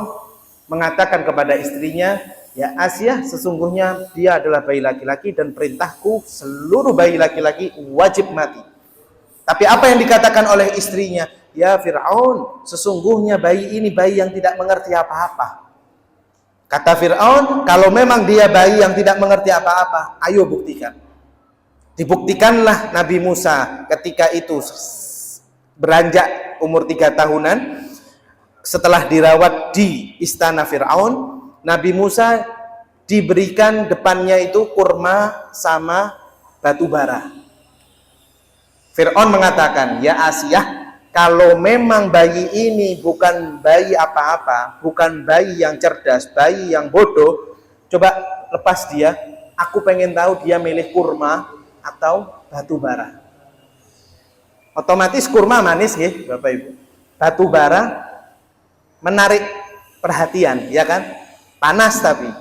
mengatakan kepada istrinya, ya Asia, sesungguhnya dia adalah bayi laki-laki dan perintahku seluruh bayi laki-laki wajib mati. Tapi apa yang dikatakan oleh istrinya? Ya Fir'aun, sesungguhnya bayi ini bayi yang tidak mengerti apa-apa. Kata Fir'aun, kalau memang dia bayi yang tidak mengerti apa-apa, ayo buktikan. Dibuktikanlah Nabi Musa ketika itu beranjak umur 3 tahunan, setelah dirawat di istana Fir'aun, Nabi Musa diberikan depannya itu kurma sama batu bara. Fir'aun mengatakan, ya Asiyah, kalau memang bayi ini bukan bayi apa-apa, bukan bayi yang cerdas, bayi yang bodoh, coba lepas dia, aku pengen tahu dia milih kurma atau batu bara. Otomatis kurma manis ya Bapak Ibu. Batu bara menarik perhatian, ya kan? Panas tapi.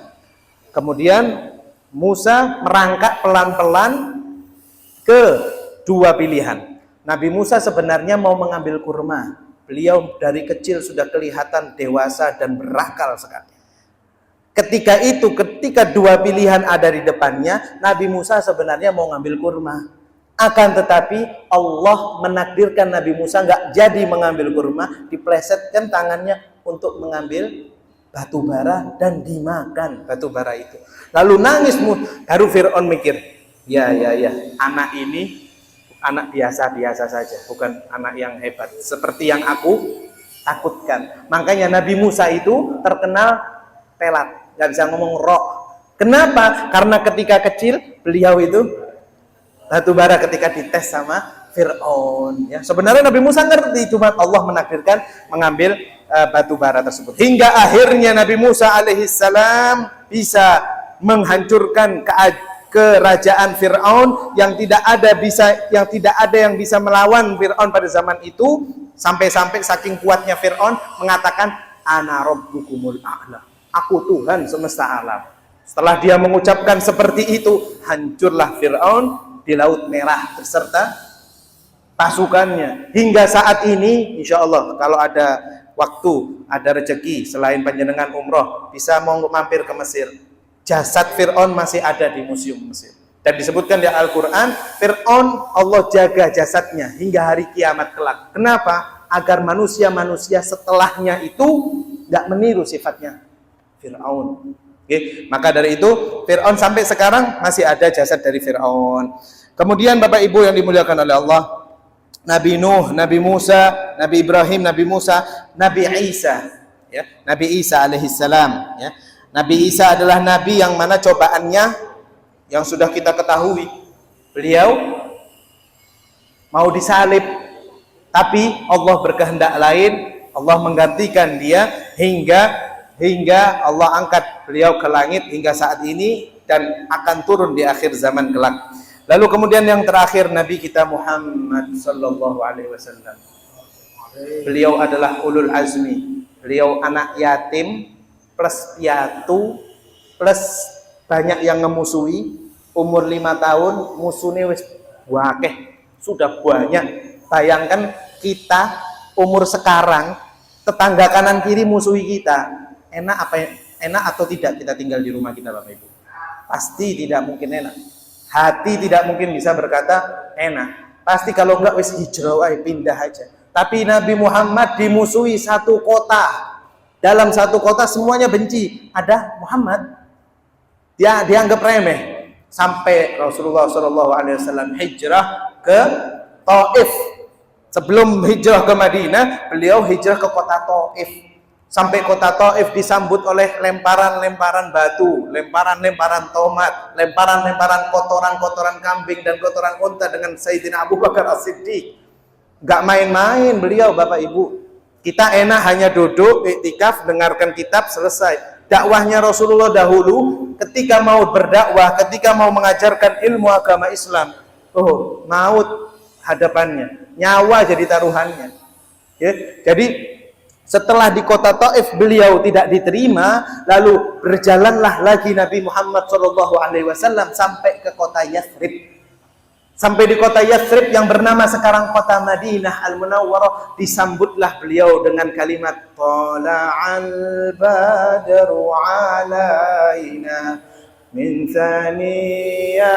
Kemudian Musa merangkak pelan-pelan ke dua pilihan. Nabi Musa sebenarnya mau mengambil kurma. Beliau dari kecil sudah kelihatan dewasa dan berakal sekali. Ketika dua pilihan ada di depannya, Nabi Musa sebenarnya mau ngambil kurma. Akan tetapi Allah menakdirkan Nabi Musa nggak jadi mengambil kurma, diplesetkan tangannya untuk mengambil batu bara dan dimakan batu bara itu. Lalu nangis, baru Fir'aun mikir, ya, anak ini anak biasa-biasa saja, bukan anak yang hebat seperti yang aku takutkan. Makanya Nabi Musa itu terkenal telat, nggak bisa ngomong roh. Kenapa? Karena ketika kecil beliau itu batu bara ketika dites sama Fir'aun. Ya, sebenarnya Nabi Musa ngerti, cuma Allah menakdirkan mengambil batu bara tersebut. Hingga akhirnya Nabi Musa alaihissalam bisa menghancurkan kerajaan Fir'aun yang tidak ada yang bisa melawan Fir'aun pada zaman itu, sampai-sampai saking kuatnya Fir'aun mengatakan ana rabbukumul a'la, aku Tuhan semesta alam. Setelah dia mengucapkan seperti itu, hancurlah Fir'aun di Laut Merah beserta pasukannya. Hingga saat ini insya Allah kalau ada waktu, ada rezeki selain panjenengan umroh, bisa mau mampir ke Mesir, jasad Fir'aun masih ada di museum Mesir. Dan disebutkan di Al-Quran, Fir'aun Allah jaga jasadnya hingga hari kiamat kelak. Kenapa? Agar manusia-manusia setelahnya itu tidak meniru sifatnya Fir'aun. Oke, maka dari itu Fir'aun sampai sekarang masih ada jasad dari Fir'aun. Kemudian Bapak Ibu yang dimuliakan oleh Allah, Nabi Nuh, Nabi Musa, Nabi Ibrahim, Nabi Musa, Nabi Isa, ya, Nabi Isa alaihissalam, ya. Nabi Isa adalah nabi yang mana cobaannya yang sudah kita ketahui. Beliau mau disalib, tapi Allah berkehendak lain, Allah menggantikan dia hingga Allah angkat beliau ke langit hingga saat ini dan akan turun di akhir zaman kelak. Lalu kemudian yang terakhir Nabi kita Muhammad sallallahu alaihi wasallam. Beliau adalah ulul azmi. Beliau anak yatim plus piatu plus banyak yang ngemusuhi. Umur 5 tahun musuhnya wis wakeh, sudah banyak. Bayangkan kita umur sekarang, tetangga kanan kiri musuhi kita. Enak atau tidak kita tinggal di rumah kita Bapak Ibu? Pasti tidak mungkin enak. Hati tidak mungkin bisa berkata enak. Pasti kalau enggak wis hijrah pindah aja. Tapi Nabi Muhammad dimusuhi satu kota. Dalam satu kota semuanya benci. Ada Muhammad. Dia dianggap remeh. Sampai Rasulullah SAW hijrah ke Taif. Sebelum hijrah ke Madinah, beliau hijrah ke kota Taif. Sampai kota Taif disambut oleh lemparan-lemparan batu, lemparan-lemparan tomat, lemparan-lemparan kotoran-kotoran kambing dan kotoran unta dengan Sayyidina Abu Bakar As-Siddiq. Gak main-main beliau Bapak Ibu. Kita enak hanya duduk, iktikaf, dengarkan kitab, selesai. Dakwahnya Rasulullah dahulu ketika mau berdakwah, ketika mau mengajarkan ilmu agama Islam, maut hadapannya, nyawa jadi taruhannya. Ya, jadi setelah di kota Taif beliau tidak diterima, lalu berjalanlah lagi Nabi Muhammad SAW sampai ke kota Yathrib. Sampai di kota Yathrib yang bernama sekarang kota Madinah Al-Munawwarah, disambutlah beliau dengan kalimat Tala'al badru alaina min thaniyadil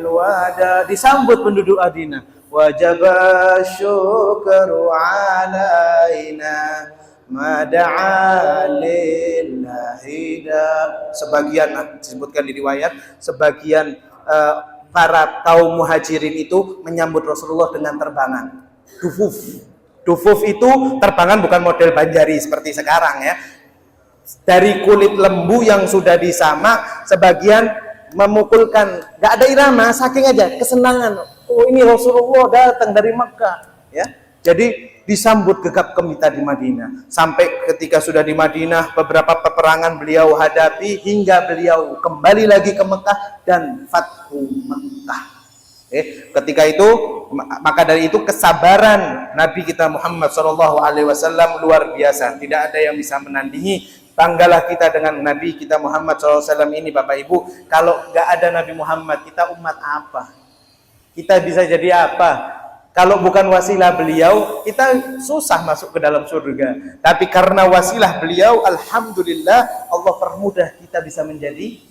wada. Disambut penduduk Madinah. wajaba syukru alaina mada'a lillahi. Sebagian disebutkan di riwayat, sebagian para kaum muhajirin itu menyambut Rasulullah dengan terbangan. Dufuf itu terbangan bukan model Banjari seperti sekarang ya. Dari kulit lembu yang sudah disamak, sebagian memukulkan, nggak ada irama, saking aja kesenangan. Oh, ini Rasulullah datang dari Makkah ya. Jadi disambut gegap gempita di Madinah. Sampai ketika sudah di Madinah, beberapa peperangan beliau hadapi hingga beliau kembali lagi ke Mekah dan Fathu Mekah. Ketika itu, maka dari itu kesabaran Nabi kita Muhammad SAW luar biasa. Tidak ada yang bisa menandingi. Banggalah kita dengan Nabi kita Muhammad SAW ini, Bapak Ibu. Kalau nggak ada Nabi Muhammad, kita umat apa? Kita bisa jadi apa? Kalau bukan wasilah beliau, kita susah masuk ke dalam surga. Tapi karena wasilah beliau, alhamdulillah, Allah permudah kita bisa menjadi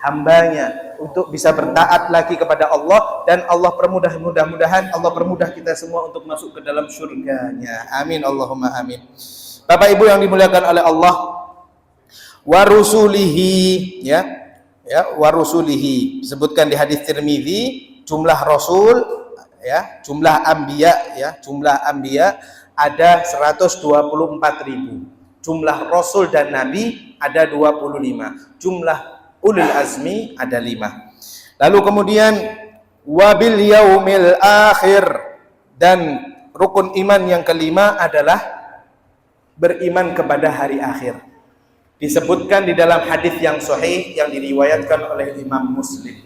hambanya, untuk bisa bertaat lagi kepada Allah, dan Allah permudah, mudah-mudahan Allah permudah kita semua untuk masuk ke dalam surganya. Amin, Allahumma amin. Bapak Ibu yang dimuliakan oleh Allah, wa rusulihi, ya, wa rusulihi disebutkan di hadis Tirmidzi, jumlah rasul, ya, jumlah anbiya ada 124.000. Jumlah rasul dan nabi ada 25. Jumlah ulul azmi ada 5. Lalu kemudian wabil yaumil akhir, dan rukun iman yang kelima adalah beriman kepada hari akhir. Disebutkan di dalam hadis yang sahih yang diriwayatkan oleh Imam Muslim,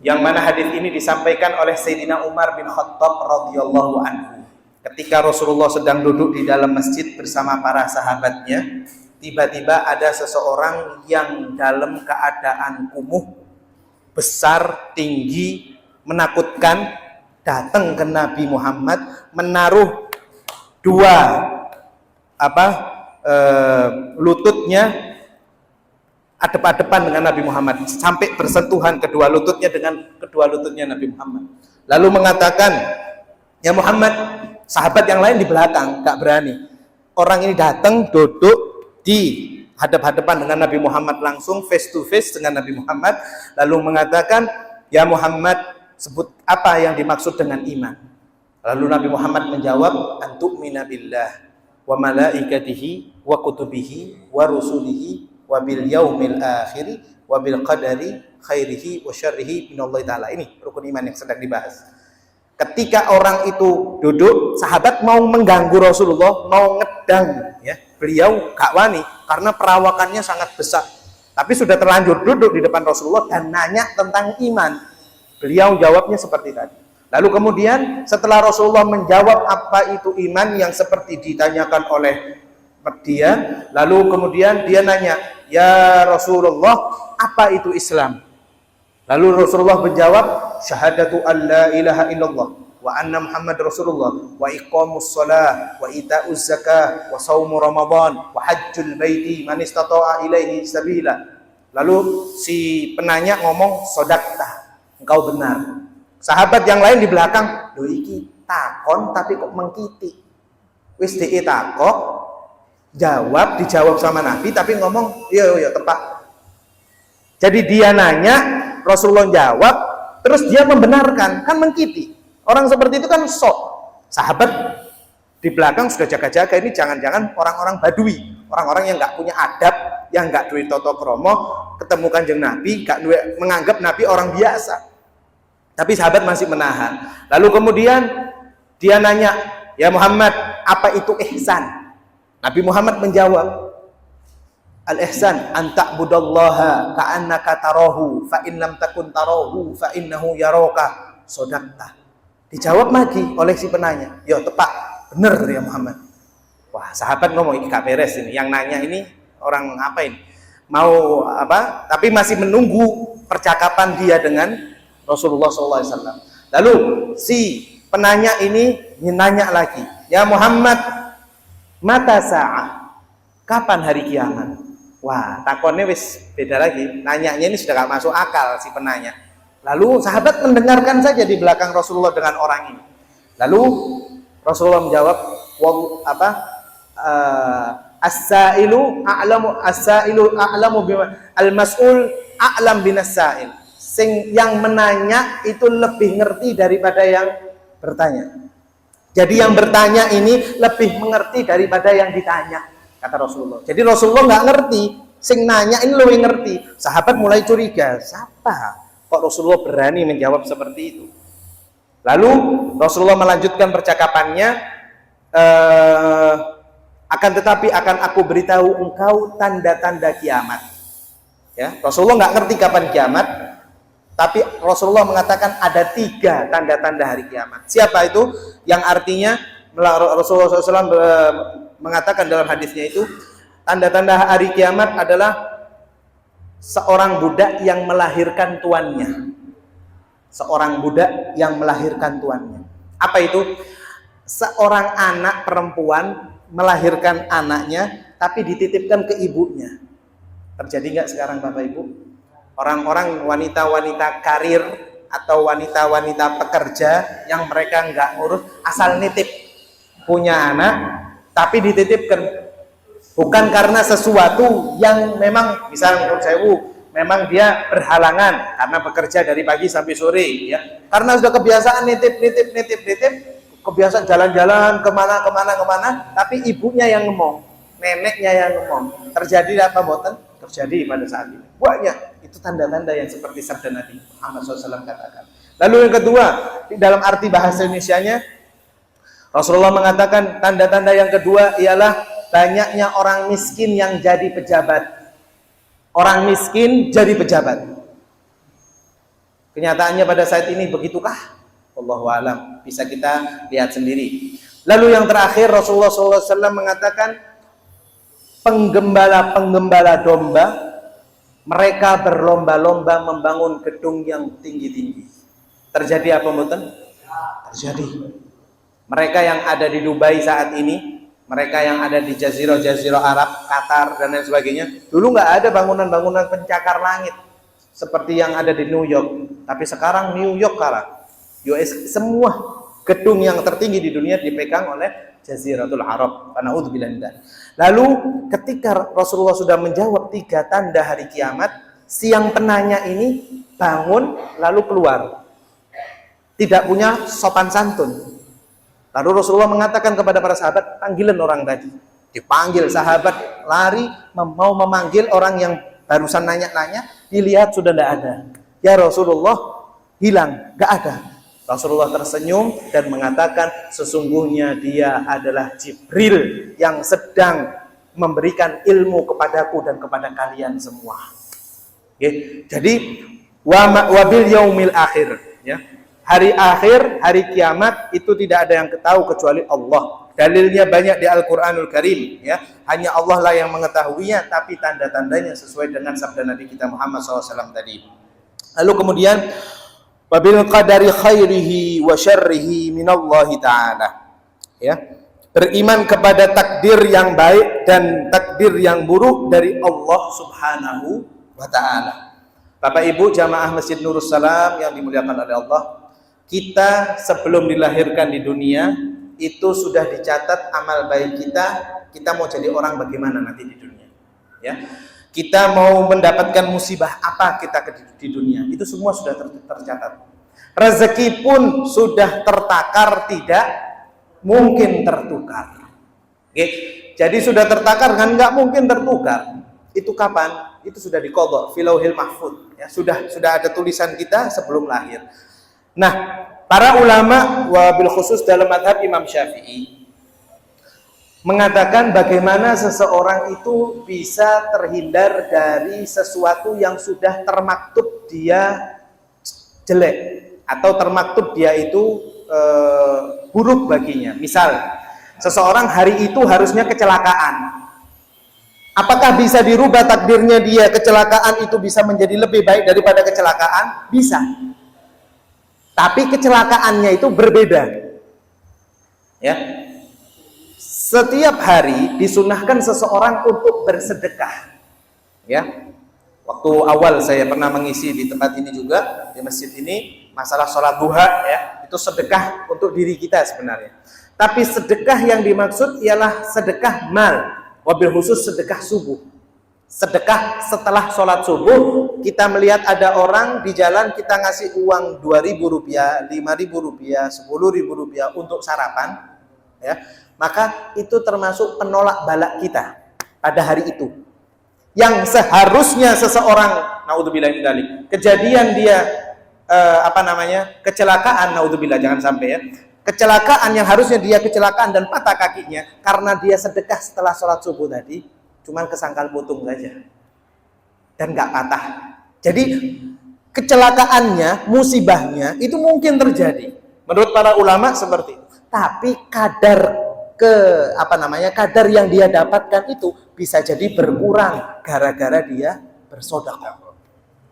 yang mana hadis ini disampaikan oleh Sayyidina Umar bin Khattab radhiyallahu anhu. Ketika Rasulullah sedang duduk di dalam masjid bersama para sahabatnya, tiba-tiba ada seseorang yang dalam keadaan kumuh, besar, tinggi, menakutkan, datang ke Nabi Muhammad, menaruh dua lututnya adep-adepan dengan Nabi Muhammad, sampai bersentuhan kedua lututnya dengan kedua lututnya Nabi Muhammad. Lalu mengatakan, ya Muhammad, sahabat yang lain di belakang gak berani. Orang ini datang duduk di hadap-hadapan dengan Nabi Muhammad, langsung face to face dengan Nabi Muhammad, lalu mengatakan, ya Muhammad, sebut apa yang dimaksud dengan iman. Lalu Nabi Muhammad menjawab, antu'mina billah wa malaikatihi wa kutubihi wa rusulihi wa bil yaumil akhiri wa bil qadari khairihi wa syarrihi minallahi ta'ala. Ini rukun iman yang sedang dibahas. Ketika orang itu duduk, sahabat mau mengganggu Rasulullah, mau ngedang ya, beliau gak wani karena perawakannya sangat besar. Tapi sudah terlanjur duduk di depan Rasulullah dan nanya tentang iman. Beliau jawabnya seperti tadi. Lalu kemudian setelah Rasulullah menjawab apa itu iman yang seperti ditanyakan oleh dia, lalu kemudian dia nanya, ya Rasulullah, apa itu Islam? Lalu Rasulullah menjawab, syahadatu an la ilaha illallah wa anna Muhammad Rasulullah wa iqamus shalah wa ita'uz zakah wa shaumu ramadan wa hajjul baiti man istata'a ilaihi sabila. Lalu si penanya ngomong, sodakta, engkau benar. Sahabat yang lain di belakang, lho iki takon tapi kok mengkiti. Wis dhek takok, dijawab sama Nabi tapi ngomong, iya tepat. Jadi dia nanya, Rasulullah jawab, terus dia membenarkan, kan mengkiti. Orang seperti itu kan sok. Sahabat di belakang sudah jaga-jaga, ini jangan-jangan orang-orang Badui, orang-orang yang nggak punya adab, yang nggak duwe tata krama, ketemu Kanjeng Nabi, nggak menganggap Nabi orang biasa. Tapi sahabat masih menahan. Lalu kemudian dia nanya, ya Muhammad, apa itu ihsan? Nabi Muhammad menjawab, al-ihsan an ta'budallaha ka'annaka tarahu fa in lam takun tarahu fa innahu yaraka. Sodakta. Dijawab lagi oleh si penanya, ya tepat, benar ya Muhammad. Wah, sahabat ngomong, ini gak beres ini. Yang nanya ini orang apa ini? Mau apa? Tapi masih menunggu percakapan dia dengan Rasulullah SAW. Lalu si penanya ini nanya lagi, ya Muhammad, mata sa'ah, kapan hari kiamat? Wah, takonnya wis beda lagi. Nanyanya ini sudah gak masuk akal si penanya. Lalu sahabat mendengarkan saja di belakang Rasulullah dengan orang ini. Lalu Rasulullah menjawab, as-sailu a'lamu al-mas'ul a'lam binas-sa'il. Sing yang menanya itu lebih ngerti daripada yang bertanya. Jadi yang bertanya ini lebih mengerti daripada yang ditanya, kata Rasulullah. Jadi Rasulullah nggak ngerti, sing nanya ini lebih ngerti. Sahabat mulai curiga, siapa kok Rasulullah berani menjawab seperti itu? Lalu Rasulullah melanjutkan percakapannya, akan tetapi akan aku beritahu engkau tanda-tanda kiamat. Ya, Rasulullah nggak ngerti kapan kiamat, tapi Rasulullah mengatakan ada 3 tanda-tanda hari kiamat. Siapa itu? Yang artinya Rasulullah SAW mengatakan dalam hadisnya itu, tanda-tanda hari kiamat adalah seorang budak yang melahirkan tuannya. Seorang budak yang melahirkan tuannya. Apa itu? Seorang anak perempuan melahirkan anaknya, tapi dititipkan ke ibunya. Terjadi nggak sekarang Bapak Ibu? Orang-orang wanita-wanita karir atau wanita-wanita pekerja yang mereka nggak ngurus, asal nitip punya anak tapi dititipkan, bukan karena sesuatu yang memang misalnya menurut saya memang dia berhalangan karena bekerja dari pagi sampai sore, ya karena sudah kebiasaan nitip, kebiasaan jalan-jalan kemana, tapi ibunya yang ngomong, neneknya yang ngomong. Terjadi apa boten? Terjadi pada saat ini banyak. Itu tanda-tanda yang seperti sabda Nabi Muhammad SAW katakan. Lalu yang kedua, dalam arti bahasa Indonesianya, Rasulullah mengatakan tanda-tanda yang kedua ialah banyaknya orang miskin yang jadi pejabat. Orang miskin jadi pejabat. Kenyataannya pada saat ini begitukah? Wallahu a'lam. Bisa kita lihat sendiri. Lalu yang terakhir, Rasulullah SAW mengatakan penggembala-penggembala domba, mereka berlomba-lomba membangun gedung yang tinggi-tinggi. Terjadi apa mboten? Terjadi. Mereka yang ada di Dubai saat ini, mereka yang ada di Jazirah Arab, Qatar dan lain sebagainya, dulu nggak ada bangunan-bangunan pencakar langit seperti yang ada di New York. Tapi sekarang New York kalah. US, semua gedung yang tertinggi di dunia dipegang oleh Jaziratul Arab. Na'udzubillah min dzalik. Lalu ketika Rasulullah sudah menjawab 3 tanda hari kiamat, si yang penanya ini bangun lalu keluar. Tidak punya sopan santun. Lalu Rasulullah mengatakan kepada para sahabat, panggilan orang tadi. Dipanggil, sahabat lari mau memanggil orang yang barusan nanya-nanya, dilihat sudah tidak ada. Ya Rasulullah, hilang, nggak ada. Rasulullah tersenyum dan mengatakan, sesungguhnya dia adalah Jibril yang sedang memberikan ilmu kepadaku dan kepada kalian semua. Jadi wabil yaumil akhir, ya. Hari akhir, hari kiamat itu tidak ada yang tahu kecuali Allah. Dalilnya banyak di Al-Qur'anul Karim, ya. Hanya Allah lah yang mengetahuinya, tapi tanda-tandanya sesuai dengan sabda Nabi kita Muhammad SAW tadi. Lalu kemudian wabil qadari khairihi wa syarrihi minallahi ta'ala, ya, beriman kepada takdir yang baik dan takdir yang buruk dari Allah Subhanahu wa ta'ala. Bapak Ibu jamaah Masjid Nurus Salam yang dimuliakan oleh Allah, kita sebelum dilahirkan di dunia itu sudah dicatat amal baik kita mau jadi orang bagaimana nanti di dunia, ya. Kita mau mendapatkan musibah apa kita di dunia, itu semua sudah tercatat. Rezeki pun sudah tertakar, tidak mungkin tertukar. Jadi sudah tertakar kan, nggak mungkin tertukar. Itu kapan? Itu sudah diqadha fi lauhil mahfuz, ya, sudah ada tulisan kita sebelum lahir. Nah, para ulama wabil khusus dalam mazhab Imam Syafi'i mengatakan bagaimana seseorang itu bisa terhindar dari sesuatu yang sudah termaktub dia jelek atau termaktub dia itu buruk baginya. Misal, seseorang hari itu harusnya kecelakaan. Apakah bisa dirubah takdirnya dia kecelakaan itu bisa menjadi lebih baik daripada kecelakaan? Bisa. Tapi kecelakaannya itu berbeda. Ya. Setiap hari disunahkan seseorang untuk bersedekah. Ya. Waktu awal saya pernah mengisi di tempat ini juga, di masjid ini, masalah sholat duha ya, itu sedekah untuk diri kita sebenarnya. Tapi sedekah yang dimaksud ialah sedekah mal, wabil khusus sedekah subuh. Sedekah setelah sholat subuh, kita melihat ada orang di jalan, kita ngasih uang 2.000 rupiah, 5.000 rupiah, 10.000 rupiah untuk sarapan, ya, maka itu termasuk penolak balak kita pada hari itu. Yang seharusnya seseorang, naudzubillah min dzalik, kejadian dia kecelakaan, naudzubillah, jangan sampai ya, kecelakaan yang harusnya dia kecelakaan dan patah kakinya karena dia sedekah setelah sholat subuh tadi, cuman kesangkal putung saja dan nggak patah. Jadi kecelakaannya, musibahnya itu mungkin terjadi menurut para ulama seperti itu, tapi kadar kadar yang dia dapatkan itu bisa jadi berkurang gara-gara dia bersedekah.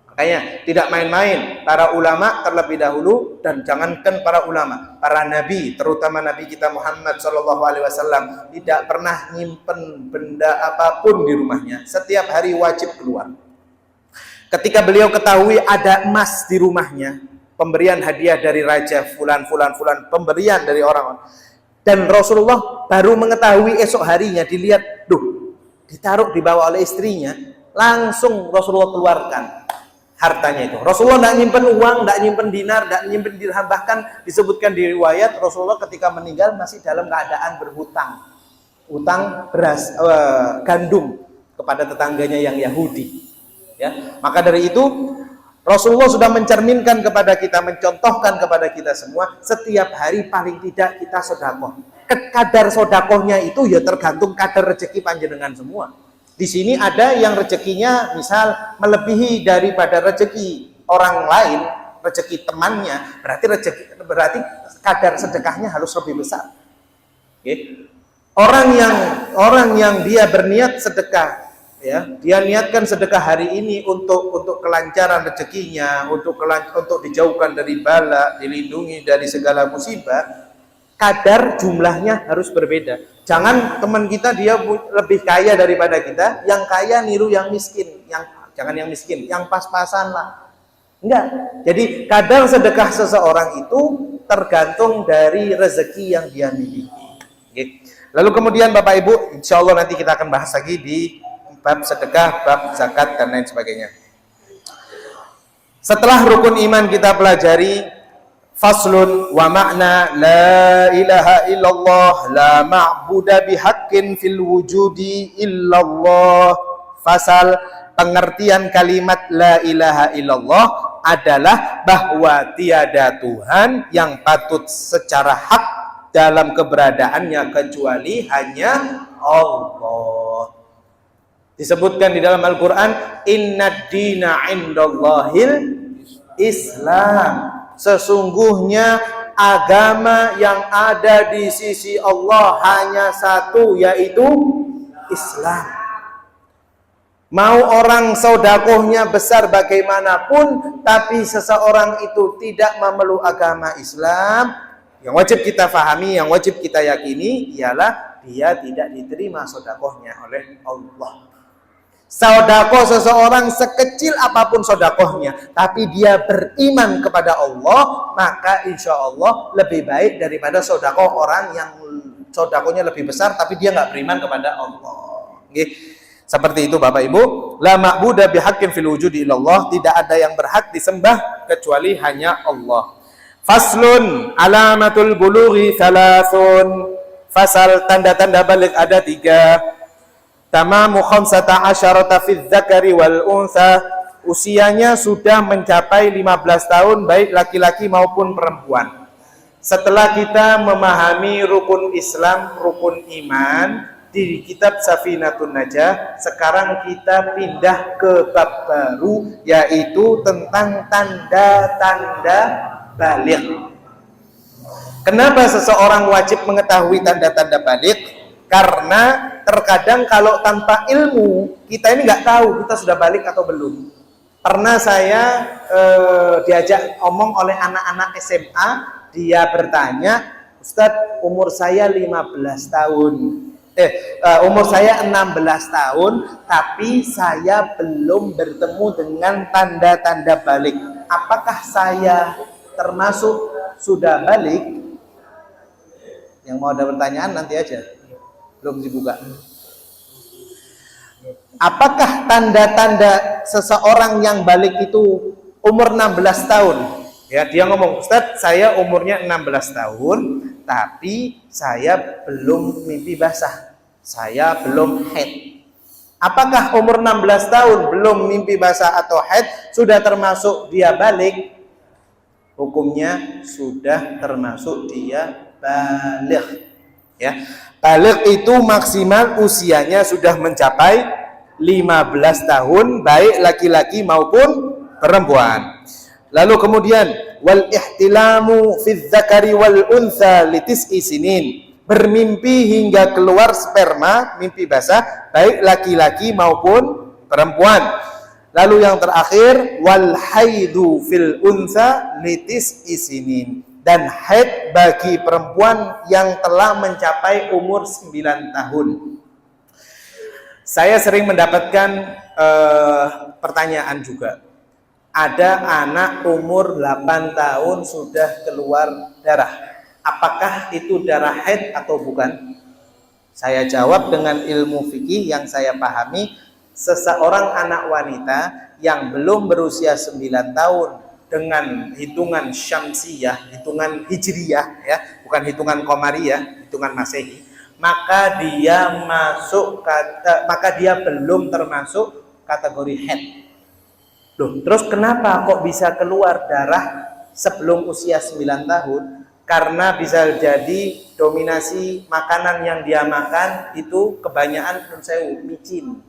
Makanya tidak main-main para ulama terlebih dahulu, dan jangankan para ulama, para nabi, terutama Nabi kita Muhammad SAW tidak pernah nyimpen benda apapun di rumahnya. Setiap hari wajib keluar. Ketika beliau ketahui ada emas di rumahnya, pemberian hadiah dari raja fulan, pemberian dari orang-orang, dan Rasulullah baru mengetahui esok harinya, dilihat, ditaruh dibawa oleh istrinya, langsung Rasulullah keluarkan hartanya itu. Rasulullah tidak nyimpen uang, tidak nyimpen dinar, tidak nyimpen dirham. Bahkan disebutkan di riwayat Rasulullah ketika meninggal masih dalam keadaan berhutang, utang beras, gandum kepada tetangganya yang Yahudi. Ya, maka dari itu Rasulullah sudah mencerminkan kepada kita, mencontohkan kepada kita semua, setiap hari paling tidak kita sedekah. Kadar sedekahnya itu ya tergantung kadar rezeki panjenengan semua. Di sini ada yang rezekinya misal melebihi daripada rezeki orang lain, rezeki temannya, berarti kadar sedekahnya harus lebih besar. Okay. Orang yang dia berniat sedekah, ya, dia niatkan sedekah hari ini untuk kelancaran rezekinya, untuk dijauhkan dari bala, dilindungi dari segala musibah, kadar jumlahnya harus berbeda. Jangan teman kita dia lebih kaya daripada kita, yang kaya niru yang miskin, jangan yang miskin, yang pas-pasan lah. Enggak. Jadi kadar sedekah seseorang itu tergantung dari rezeki yang dia miliki. Okay. Lalu kemudian Bapak Ibu, insya Allah nanti kita akan bahas lagi di bab sedekah, bab zakat, dan lain sebagainya. Setelah rukun iman kita pelajari, faslun wa makna la ilaha illallah la ma'buda bihaqqin fil wujudi illallah. Fasal, pengertian kalimat la ilaha illallah adalah bahwa tiada Tuhan yang patut secara hak dalam keberadaannya kecuali hanya Allah. Disebutkan di dalam Al-Quran, innad dina indallahil Islam. Sesungguhnya agama yang ada di sisi Allah hanya satu, yaitu Islam. Mau orang sedekahnya besar bagaimanapun, tapi seseorang itu tidak memeluk agama Islam, yang wajib kita fahami, yang wajib kita yakini ialah dia tidak diterima sedekahnya oleh Allah. Sedekah seseorang sekecil apapun sedekahnya, tapi dia beriman kepada Allah, maka insya Allah lebih baik daripada sedekah orang yang sedekahnya lebih besar tapi dia nggak beriman kepada Allah. Okay. Seperti itu Bapak Ibu. La ma'buda bihaqqin fil wujudi illallah, tidak ada yang berhak disembah kecuali hanya Allah. Faslun, alamatul bulughi thalathun. Fasal, tanda-tanda balik ada 3. Tamamu khamsata asyarata fil dzakari wal untha, usianya sudah mencapai 15 tahun baik laki-laki maupun perempuan. Setelah kita memahami rukun Islam, rukun iman di kitab Safinatun Najah, sekarang kita pindah ke bab baru, yaitu tentang tanda-tanda baligh. Kenapa seseorang wajib mengetahui tanda-tanda baligh? Karena terkadang kalau tanpa ilmu kita ini nggak tahu kita sudah balik atau belum. Pernah saya diajak omong oleh anak-anak SMA, dia bertanya, Ustadz, umur saya 15 tahun, umur saya 16 tahun, tapi saya belum bertemu dengan tanda-tanda balik. Apakah saya termasuk sudah balik? Yang mau ada pertanyaan nanti aja, belum dibuka. Apakah tanda-tanda seseorang yang balik itu umur 16 tahun? Ya, dia ngomong, Ustadz, saya umurnya 16 tahun, tapi saya belum mimpi basah. Saya belum haid. Apakah umur 16 tahun belum mimpi basah atau haid sudah termasuk dia balik? Hukumnya sudah termasuk dia baligh. Ya. Baligh itu maksimal usianya sudah mencapai 15 tahun, baik laki-laki maupun perempuan. Lalu kemudian wal ihtilamu fi dzakari wal untha li tis'i sinin. Bermimpi hingga keluar sperma, mimpi basah, baik laki-laki maupun perempuan. Lalu yang terakhir wal haidu fil untha li tis'i sinin. Dan haid bagi perempuan yang telah mencapai umur 9 tahun. Saya sering mendapatkan pertanyaan juga. Ada anak umur 8 tahun sudah keluar darah. Apakah itu darah haid atau bukan? Saya jawab dengan ilmu fikih yang saya pahami, seseorang anak wanita yang belum berusia 9 tahun dengan hitungan syamsiyah, hitungan hijriyah, ya, bukan hitungan qamariyah, hitungan masehi, maka dia belum termasuk kategori haid. Loh, terus kenapa kok bisa keluar darah sebelum usia 9 tahun? Karena bisa jadi dominasi makanan yang dia makan itu kebanyakan micin.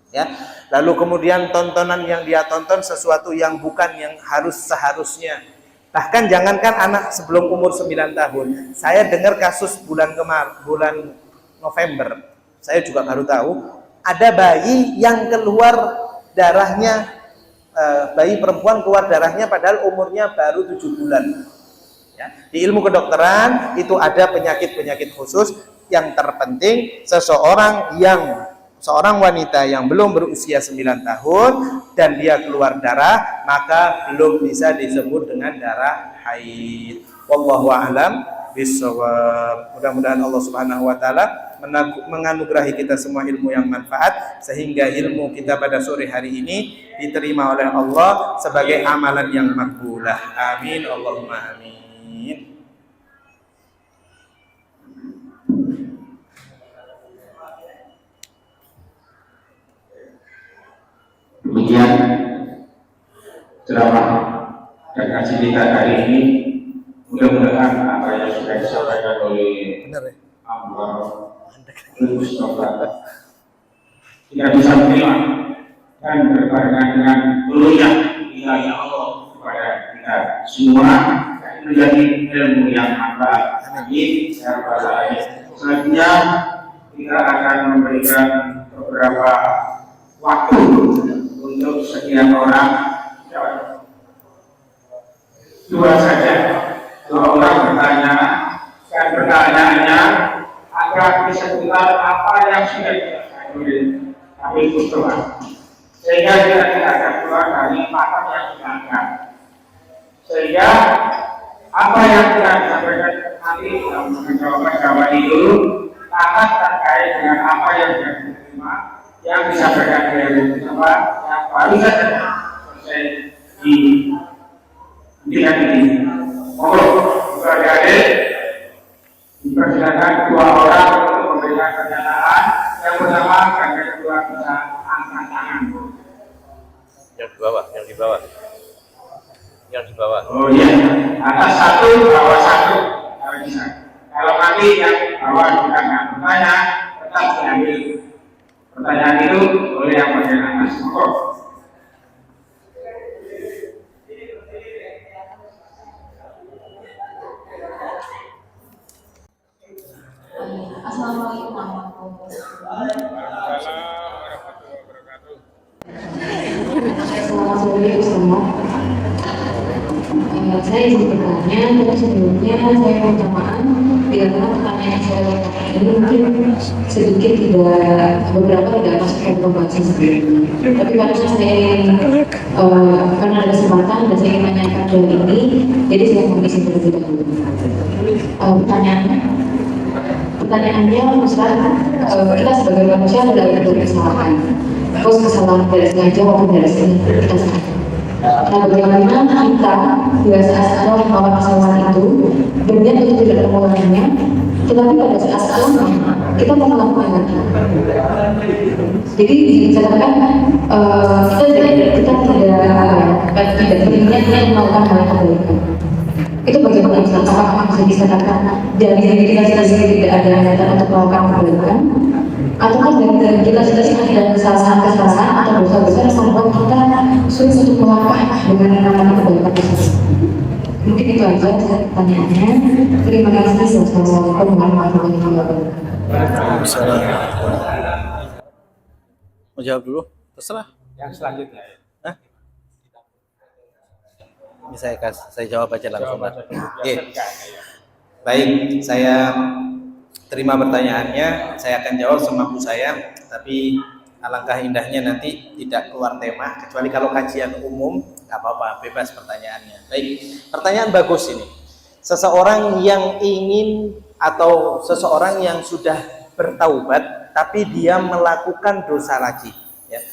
Ya. Lalu kemudian tontonan yang dia tonton sesuatu yang bukan yang seharusnya. Bahkan jangankan anak sebelum umur 9 tahun. Saya dengar kasus bulan November. Saya juga baru tahu ada bayi yang keluar darahnya, bayi perempuan keluar darahnya padahal umurnya baru 7 bulan. Ya. Di ilmu kedokteran itu ada penyakit-penyakit khusus. Yang terpenting seorang wanita yang belum berusia 9 tahun dan dia keluar darah, maka belum bisa disebut dengan darah haid. Wallahu a'lam bishawab. Mudah-mudahan Allah Subhanahu wa taala menganugerahi kita semua ilmu yang manfaat sehingga ilmu kita pada sore hari ini diterima oleh Allah sebagai amalan yang makbulah. Amin Allahumma amin. Demikian ceramah dan kaji kita hari ini. Mudah-mudahan apa yang sudah disampaikan oleh Anwar Mustafa kita bisa menerima dan berbarengan dengan peluang wilayah Allah kepada kita semua menjadi ilmu yang manfaat. Amin. Selanjutnya kita akan memberikan beberapa waktu untuk setiap orang, dua saja, dua orang bertanya dan pertanyaannya agar seputar apa yang sudah dijelaskan oleh Habib Mustafa, sehingga kita tidak akan keluar dari pakem yang dilakukan, sehingga apa yang kita sampaikan nanti dalam jawaban itu sangat terkait dengan apa yang sudah diterima yang disampaikan oleh Mustafa yang baru saja selesai di tingkat ini. Mohon adik-adik dipersilakan dua orang untuk memberikan pernyataan. Yang pertama akan kedua bisa angkat tangan. Yang di bawah. Oh iya, atas satu, bawah satu, kalau bisa. Kalau nanti yang bawah juga nggak bertanya, tetap diambil pertanyaan itu oleh yang bagian atas. Assalamualaikum warahmatullahi wabarakatuh. Selamat sore semua. Saya izin bertanya, tapi sebelumnya saya minta maaf bila mana pertanyaan yang saya lakukan ini mungkin sedikit beberapa tidak masuk ke pembahasan sebelumnya. Tapi karena saya ingin, karena ada kesempatan dan saya ingin menanyakan hal ini, jadi saya mau izin terlebih dahulu. Pertanyaannya, Ustaz, kita sebagai manusia adalah bentuk kesalahan. Terus kesalahan tidak sengaja maupun tidak sengaja kita salah. Nah, bagaimana kita bila saat awal melakukan kesalahan itu berniat untuk tidak mengulanginya, tetapi pada saat awalnya kita mau melakukan lagi. Jadi dikatakan kita tidak berniat melakukan hal yang kebaikan. Itu bagaimana Ustaz? Apakah bisa dikatakan dari diri kita sendiri tidak ada niatan untuk melakukan kebaikan? Ataukah dari kita sendiri ada kesalahan-kesalahan atau dosa besar yang membuat kita sulit untuk melangkah dengan nama kebaikan tersebut? Mungkin itu aja pertanyaannya. Terima kasih. Wassalamualaikum warahmatullahi wabarakatuh. Mau jawab dulu? Terserah. Yang selanjutnya. Hah? Ini saya jawab aja langsung. Oke. Baik, saya terima pertanyaannya. Saya akan jawab semampu saya, tapi alangkah indahnya nanti tidak keluar tema, kecuali kalau kajian umum, nggak apa-apa, bebas pertanyaannya. Baik, pertanyaan bagus ini. Seseorang yang ingin atau seseorang yang sudah bertaubat, tapi dia melakukan dosa lagi, ya.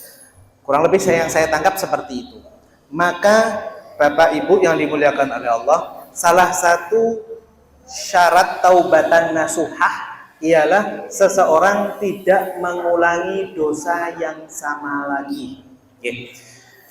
Kurang lebih yang saya tangkap seperti itu. Maka Bapak Ibu yang dimuliakan oleh Allah, salah satu syarat taubatan nasuhah ialah seseorang tidak mengulangi dosa yang sama lagi. Oke.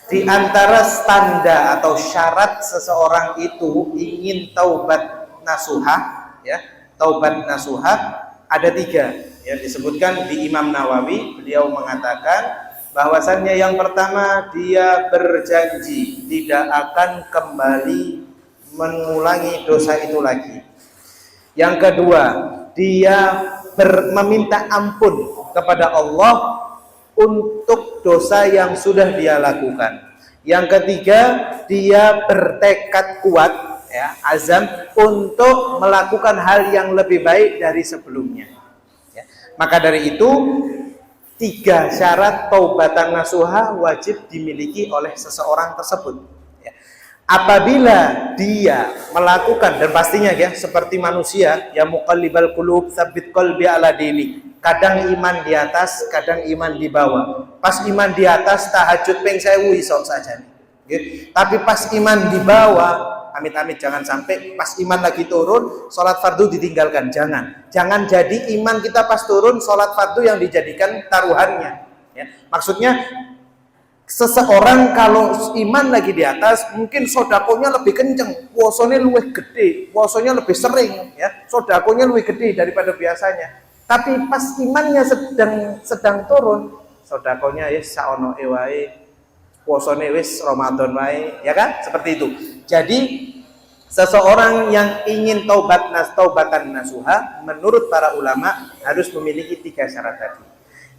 Di antara standar atau syarat seseorang itu ingin taubat nasuhah, ya, taubat nasuhah ada 3. Ya, disebutkan di Imam Nawawi, beliau mengatakan bahwasannya yang pertama dia berjanji tidak akan kembali mengulangi dosa itu lagi. Yang kedua, dia meminta ampun kepada Allah untuk dosa yang sudah dia lakukan. Yang ketiga, dia bertekad kuat, ya, azam untuk melakukan hal yang lebih baik dari sebelumnya. Ya. Maka dari itu 3 syarat taubatan nasuha wajib dimiliki oleh seseorang tersebut. Ya. Apabila dia melakukan, dan pastinya ya seperti manusia, ya muqallibal qulub tsabbit qalbi ala dinik. Kadang iman di atas, kadang iman di bawah. Pas iman di atas tahajud ping 1000 iso saja. Okay. Tapi pas iman di bawah, amit-amit jangan sampai pas iman lagi turun, sholat fardu ditinggalkan. Jangan jadi iman kita pas turun, sholat fardu yang dijadikan taruhannya. Ya. Maksudnya seseorang kalau iman lagi di atas, mungkin sodakonya lebih kenceng, puasanya lebih gede, puasanya lebih sering, ya, sodakonya lebih gede daripada biasanya. Tapi pas imannya sedang turun, sodakonya ya saono ewae, puasanya wis Ramadan wae, ya kan? Seperti itu. Jadi seseorang yang ingin taubatan nasuha menurut para ulama harus memiliki 3 syarat tadi.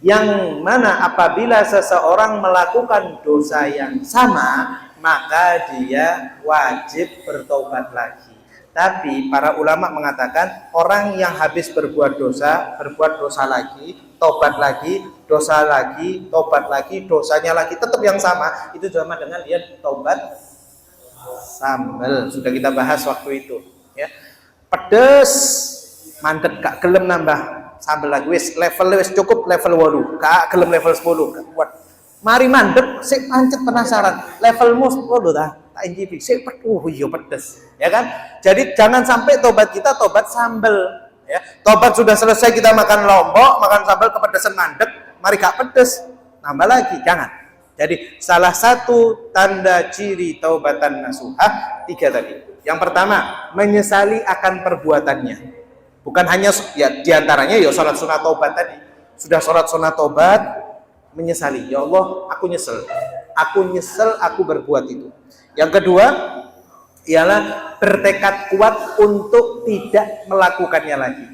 Yang mana apabila seseorang melakukan dosa yang sama, maka dia wajib bertobat lagi. Tapi para ulama mengatakan orang yang habis berbuat dosa lagi, tobat lagi, dosa lagi, tobat lagi, dosanya lagi tetap yang sama, itu sama dengan dia taubat sambal. Sudah kita bahas waktu itu, ya. Pedes mandek gak gelem nambah sambal lagi, wis level wis cukup level 8, gak gelem level 10, gak kuat. Mari mandek sik pancet penasaran, levelmu 10 dah. Tak injipi, sik iya pedes, ya kan? Jadi jangan sampai tobat kita tobat sambal, ya. Tobat sudah selesai kita makan lombok, makan sambal kepedesan mandek, mari gak pedes, nambah lagi, jangan. Jadi salah satu tanda ciri taubatan nasuhah 3 tadi. Yang pertama, menyesali akan perbuatannya. Bukan hanya ya diantaranya ya sholat sunat taubat tadi. Sudah sholat sunat taubat, menyesali. Ya Allah, aku nyesel. Aku berbuat itu. Yang kedua, ialah bertekad kuat untuk tidak melakukannya lagi.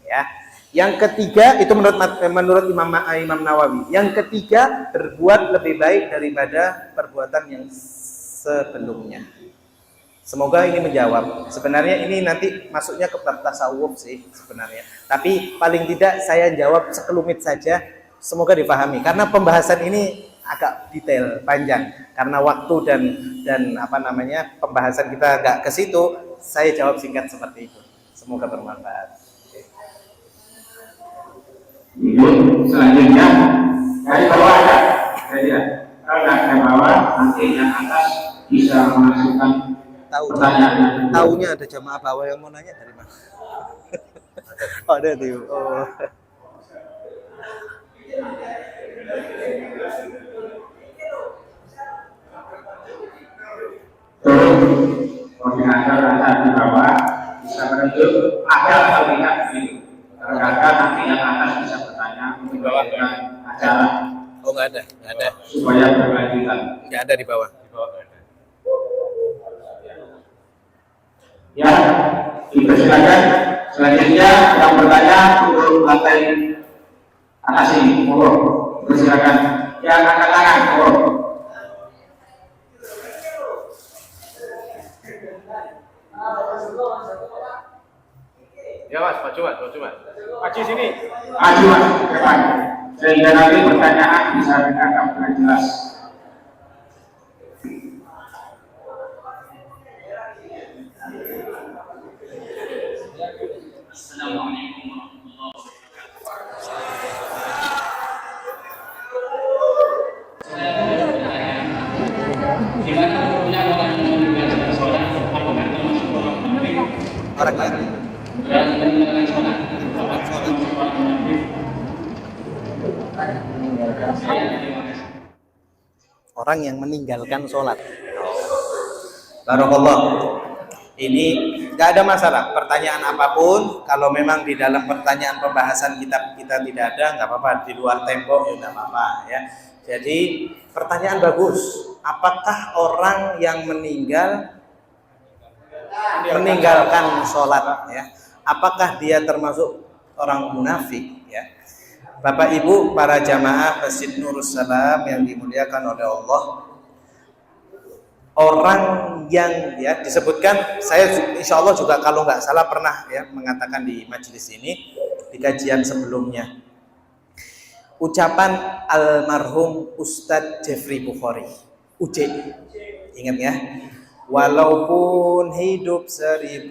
Ya. Yang ketiga, itu menurut Imam Nawawi. Yang ketiga, berbuat lebih baik daripada perbuatan yang sebelumnya. Semoga ini menjawab. Sebenarnya ini nanti masuknya ke bab tasawuf sih sebenarnya. Tapi paling tidak saya jawab sekelumit saja. Semoga dipahami. Karena pembahasan ini agak detail, panjang. Karena waktu dan pembahasan kita agak ke situ, saya jawab singkat seperti itu. Semoga bermanfaat. Selanjutnya dari bawah ada, kalau dari bawah nanti yang atas bisa memasukkan pertanyaan. Taunya ada jamaah bawah yang mau nanya dari mana? Oh, ada tuh. Oh. Koordinator rasa di bawah bisa menunjuk ada atau tidak begitu. Kadang-kadang nanti yang atas bisa bertanya untuk membawakan acara. Oh, nggak ada. Supaya berkelanjutan. Nggak ada di bawah. Ya, dipersilakan. Selanjutnya yang bertanya turun lantai atas ini. Monggo, persilakan. Yang angkat tangan, monggo. Ya mas, maju mas. Maju sini. Maju mas, depan. Sehingga nanti pertanyaan bisa ditangkap dengan jelas. Assalamualaikum warahmatullahi wabarakatuh. Saya bertanya, gimana hukumnya orang yang meninggalkan sholat apakah termasuk orang munafik? Orang yang Dan meninggalkan sholat apakah termasuk orang munafik? orang yang meninggalkan sholat. Barakallah. Ini nggak ada masalah. Pertanyaan apapun, kalau memang di dalam pertanyaan pembahasan kita tidak ada, nggak apa-apa. Di luar tembok ya nggak apa-apa ya. Jadi pertanyaan bagus. Apakah orang yang meninggalkan sholat ya? Apakah dia termasuk orang munafik ya? Bapak Ibu para jamaah Masjid Nurus Salam yang dimuliakan oleh Allah, orang yang ya disebutkan, saya insya Allah juga kalau nggak salah pernah ya mengatakan di majelis ini di kajian sebelumnya, ucapan almarhum Ustadz Jeffrey Bukhari, UJ, ingat ya, walaupun hidup 1000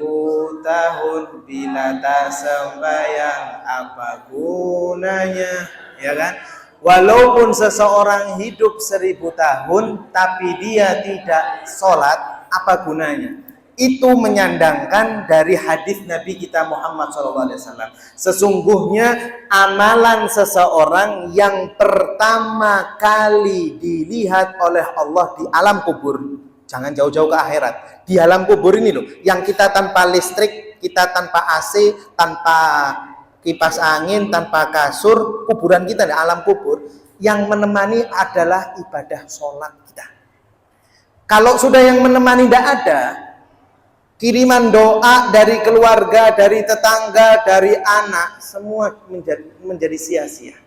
tahun bila tak sembahyang apa gunanya, ya kan? Walaupun seseorang hidup 1000 tahun tapi dia tidak sholat, apa gunanya? Itu menyandangkan dari hadis Nabi kita Muhammad SAW. Sesungguhnya amalan seseorang yang pertama kali dilihat oleh Allah di alam kubur, jangan jauh-jauh ke akhirat, di alam kubur ini loh, yang kita tanpa listrik, kita tanpa AC, tanpa kipas angin, tanpa kasur, kuburan kita di alam kubur, yang menemani adalah ibadah sholat kita. Kalau sudah yang menemani tidak ada, kiriman doa dari keluarga, dari tetangga, dari anak, semua menjadi sia-sia.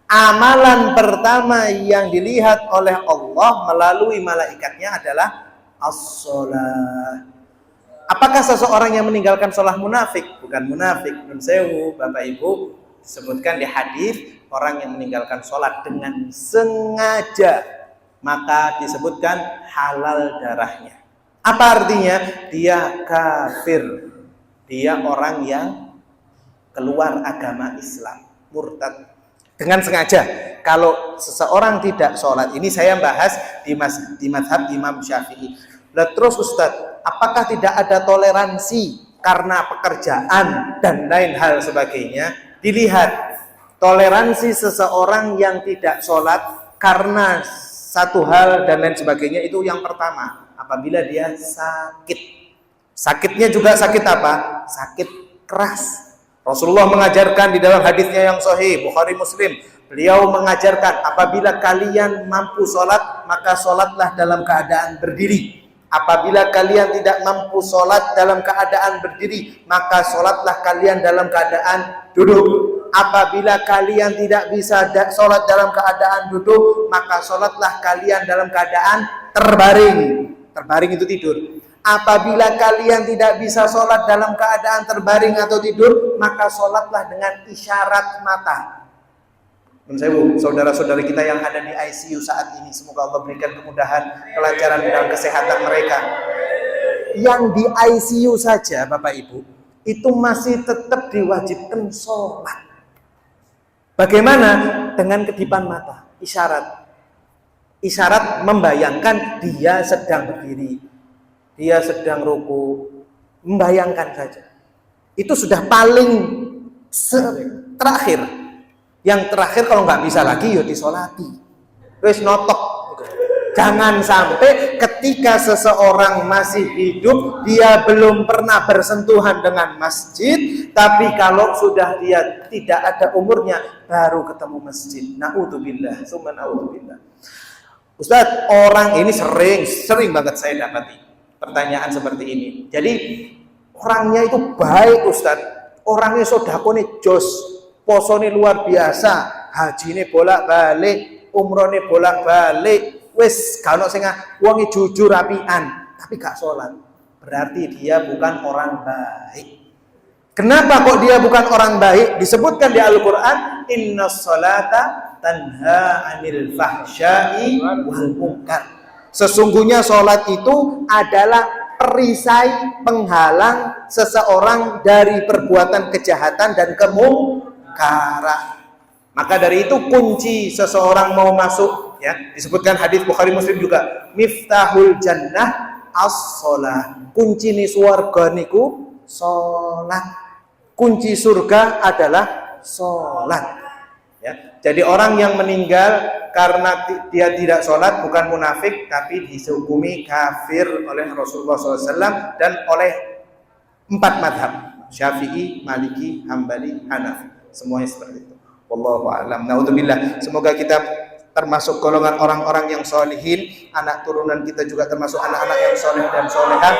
Amalan pertama yang dilihat oleh Allah melalui malaikatnya adalah as-sholat. Apakah seseorang yang meninggalkan sholat munafik? Bukan munafik. Nun sewu, Bapak Ibu, disebutkan di hadis orang yang meninggalkan sholat dengan sengaja, maka disebutkan halal darahnya. Apa artinya? Dia kafir. Dia orang yang keluar agama Islam, murtad. Dengan sengaja. Kalau seseorang tidak sholat, ini saya bahas di mazhab Imam Syafi'i. Nah, terus Ustadz, apakah tidak ada toleransi karena pekerjaan dan lain hal sebagainya? Dilihat toleransi seseorang yang tidak sholat karena satu hal dan lain sebagainya, itu yang pertama, apabila dia sakit. Sakitnya juga sakit apa? Sakit keras. Rasulullah mengajarkan di dalam hadisnya yang sahih Bukhari Muslim, beliau mengajarkan apabila kalian mampu sholat, maka sholatlah dalam keadaan berdiri. Apabila kalian tidak mampu sholat dalam keadaan berdiri, maka sholatlah kalian dalam keadaan duduk. Apabila kalian tidak bisa sholat dalam keadaan duduk, maka sholatlah kalian dalam keadaan terbaring. Terbaring itu tidur. Apabila kalian tidak bisa sholat dalam keadaan terbaring atau tidur, maka sholatlah dengan isyarat mata. Saudara-saudara kita yang ada di ICU saat ini, semoga Allah berikan kemudahan, kelancaran dalam kesehatan mereka. Yang di ICU saja, Bapak Ibu, itu masih tetap diwajibkan sholat. Bagaimana? Dengan kedipan mata, isyarat. Isyarat membayangkan dia sedang berdiri, dia sedang ruku, membayangkan saja. Itu sudah paling terakhir. Yang terakhir kalau nggak bisa lagi, ya disolati. Wis notok. Jangan sampai ketika seseorang masih hidup, dia belum pernah bersentuhan dengan masjid, tapi kalau sudah dia tidak ada umurnya, baru ketemu masjid. Na'udzubillah, summa na'udzubillah. Ustaz, orang ini sering banget saya dapati pertanyaan seperti ini. Jadi orangnya itu baik, Ustaz. Orangnya sodakone jos, posone luar biasa, haji ini bolak-balik, umroh ini bolak-balik. Wes kalau sing wonge jujur rapian, tapi gak sholat, berarti dia bukan orang baik. Kenapa kok dia bukan orang baik? Disebutkan di Al-Quran, innas sholata tanha anil fahsya'i wal munkar. Sesungguhnya sholat itu adalah perisai penghalang seseorang dari perbuatan kejahatan dan kemungkaran. Maka dari itu kunci seseorang mau masuk, ya, disebutkan hadis Bukhari Muslim juga, miftahul jannah as-shalah. Kunci ni swarga niku salat. Kunci surga adalah salat. Ya. Jadi orang yang meninggal karena dia tidak sholat bukan munafik, tapi dihukumi kafir oleh Rasulullah SAW dan oleh 4 madhab, Syafi'i, Maliki, Hambali, Hanafi. Semuanya seperti itu. Wallahu a'lam. Naudzubillah. Semoga kita termasuk golongan orang-orang yang sholihin, anak turunan kita juga termasuk anak-anak yang sholih dan sholihah,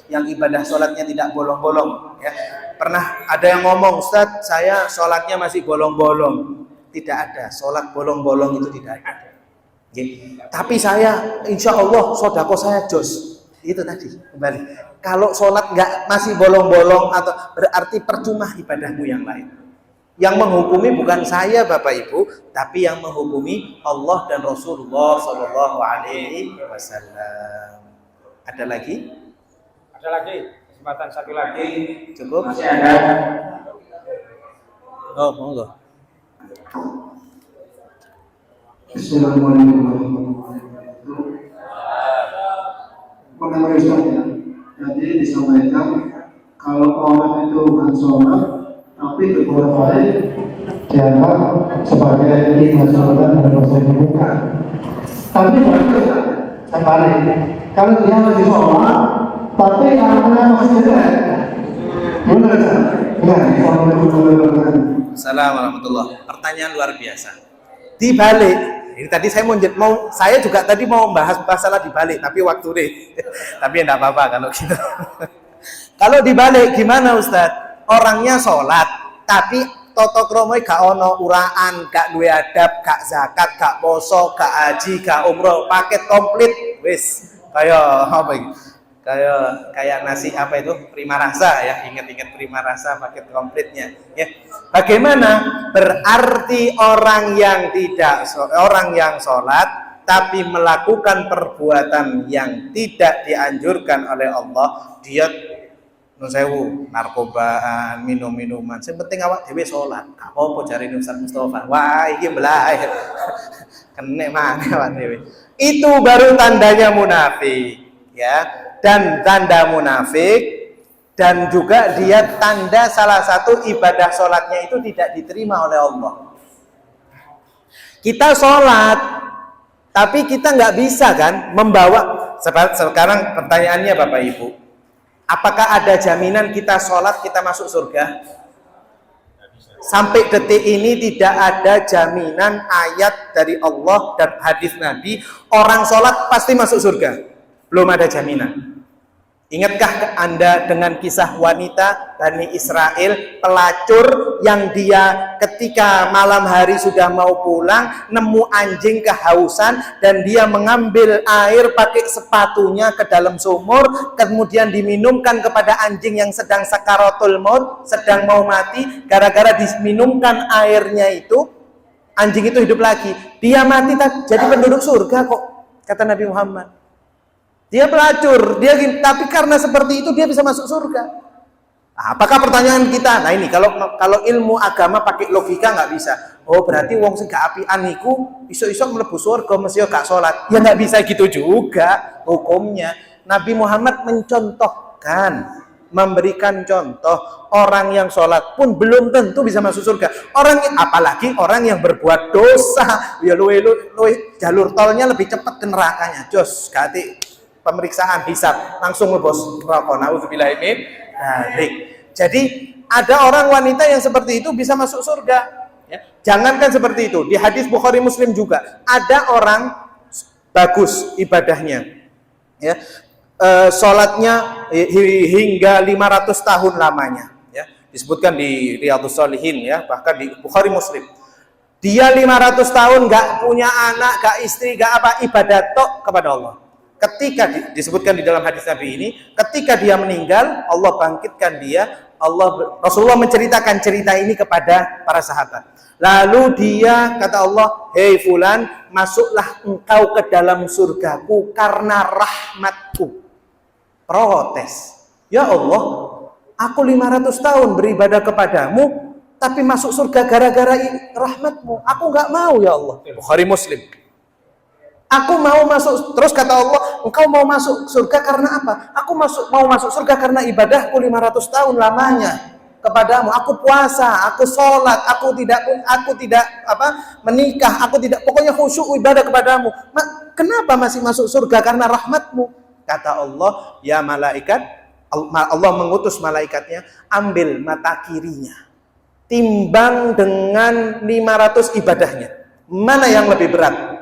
yang ibadah sholatnya tidak bolong-bolong. Ya. Pernah ada yang ngomong, Ustaz, saya sholatnya masih bolong-bolong. Tidak ada, sholat bolong-bolong itu tidak ada. Gitu. Tapi saya, insya Allah, sodako saya jos. Itu tadi, kembali. Kalau sholat nggak masih bolong-bolong, atau berarti percuma ibadahmu yang lain. Yang menghukumi bukan saya, Bapak Ibu, tapi yang menghukumi Allah dan Rasulullah Shallallahu Alaihi Wasallam. Ada lagi? Ada lagi, kesempatan satu lagi. Cukup? Masih ada. Oh, monggo. Assalamualaikum warahmatullahi wabarakatuh. Pertama Ustaz ya, tadi disampaikan kalau orang itu bukan sholat tapi berbuat baik, dianggap sebagai ibadah sholat dan dosa bukan. Tapi kembali, kalau dia masih sholat tapi anaknya masih jelek, benar kan? Assalamualaikum warahmatullahi wabarakatuh. Pertanyaan luar biasa. Dibalik, ini tadi saya juga tadi mau membahas masalah dibalik, tapi waktu deh. Tapi enggak apa-apa kalau gitu. Kalau dibalik gimana Ustaz? Orangnya sholat, tapi toto kromoy gak ono uraan, gak duwe adab, gak zakat, gak poso, gak haji, gak umroh, paket komplit, wis kayak apa ini? Kayak nasi apa itu, prima rasa ya, ingat-ingat prima rasa paket komplitnya ya. Bagaimana? Berarti orang yang sholat tapi melakukan perbuatan yang tidak dianjurkan oleh Allah, dia narkobaan, minum-minuman. Yang penting awak dhewe sholat. Gak apa-apa jare Ustaz Mustafa. Wah, iki belah. Kene maneh awak dhewe. Itu baru tandanya munafik, ya. Dan tanda munafik, dan juga dia tanda salah satu ibadah sholatnya itu tidak diterima oleh Allah. Kita sholat, tapi kita nggak bisa kan membawa. Sekarang pertanyaannya Bapak Ibu, apakah ada jaminan kita sholat kita masuk surga? Sampai detik ini tidak ada jaminan ayat dari Allah dan hadis Nabi orang sholat pasti masuk surga. Belum ada jaminan. Ingatkah Anda dengan kisah wanita Bani Israel, pelacur yang dia ketika malam hari sudah mau pulang, nemu anjing kehausan, dan dia mengambil air pakai sepatunya ke dalam sumur, kemudian diminumkan kepada anjing yang sedang sakaratul maut, sedang mau mati. Gara-gara diminumkan airnya itu, anjing itu hidup lagi. Dia mati jadi penduduk surga kok, kata Nabi Muhammad. Dia pelacur, tapi karena seperti itu dia bisa masuk surga. Nah, apakah pertanyaan kita? Nah ini kalau ilmu agama pakai logika nggak bisa. Oh berarti wong sing gak apian niku iso-iso mlebu surga mesti gak salat. Ya nggak bisa gitu juga hukumnya. Nabi Muhammad mencontohkan, memberikan contoh, orang yang sholat pun belum tentu bisa masuk surga. Apalagi orang yang berbuat dosa, ya luwe jalur tolnya lebih cepat ke nerakanya. Jos gati pemeriksaan hisab langsung lebos neraka. Nauzubillahi min dzalik. Jadi ada orang wanita yang seperti itu bisa masuk surga. Ya. Jangankan seperti itu, di hadis Bukhari Muslim juga ada orang bagus ibadahnya, ya, sholatnya hingga 500 tahun lamanya. Ya. Disebutkan di Riyadhus Shalihin, ya, bahkan di Bukhari Muslim. Dia 500 tahun gak punya anak, gak istri, gak apa, ibadah tok kepada Allah. Ketika disebutkan di dalam hadis Nabi ini, ketika dia meninggal, Allah bangkitkan dia. Rasulullah menceritakan cerita ini kepada para sahabat. Lalu dia kata Allah, hei fulan, masuklah engkau ke dalam surgaku karena rahmatku. Protes, ya Allah, aku 500 tahun beribadah kepadamu, tapi masuk surga gara-gara rahmatmu. Aku nggak mau ya Allah. Bukhari Muslim. Aku mau masuk, terus kata Allah, engkau mau masuk surga karena apa? Aku mau masuk surga karena ibadahku 500 tahun lamanya kepadamu. Aku puasa, aku sholat, aku tidak menikah, aku tidak, pokoknya khusyuk ibadah kepadamu. Kenapa masih masuk surga? Karena rahmatmu. Kata Allah, ya malaikat, Allah mengutus malaikatnya, ambil mata kirinya, timbang dengan 500 ibadahnya. Mana yang lebih berat?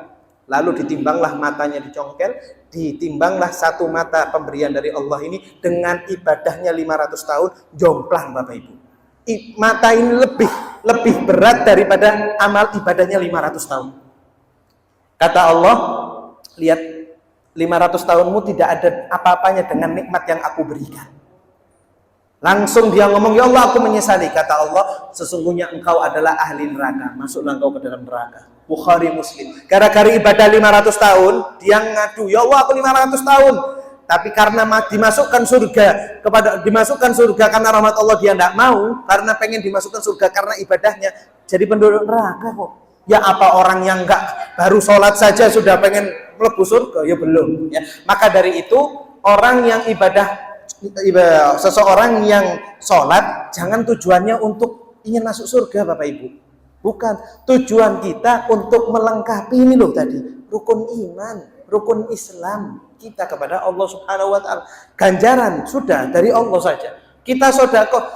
Lalu ditimbanglah matanya dicongkel, ditimbanglah satu mata pemberian dari Allah ini dengan ibadahnya 500 tahun, jomplang Bapak Ibu. Mata ini lebih berat daripada amal ibadahnya 500 tahun. Kata Allah, lihat 500 tahunmu tidak ada apa-apanya dengan nikmat yang aku berikan. Langsung dia ngomong, ya Allah aku menyesali. Kata Allah, sesungguhnya engkau adalah ahli neraka, masuklah engkau ke dalam neraka. Bukhari Muslim. Gara-gara ibadah 500 tahun, dia ngadu, ya Allah aku 500 tahun. Tapi karena dimasukkan surga karena rahmat Allah, dia tidak mau, karena pengen dimasukkan surga karena ibadahnya, jadi penduduk neraka kok. Ya apa orang yang baru sholat saja sudah pengen mlebu surga? Ya belum. Ya. Maka dari itu, orang yang seseorang yang sholat, jangan tujuannya untuk ingin masuk surga Bapak Ibu. Bukan, tujuan kita untuk melengkapi ini loh tadi, rukun iman, rukun Islam kita kepada Allah Subhanahu wa taala. Ganjaran sudah dari Allah saja. Kita sedekah,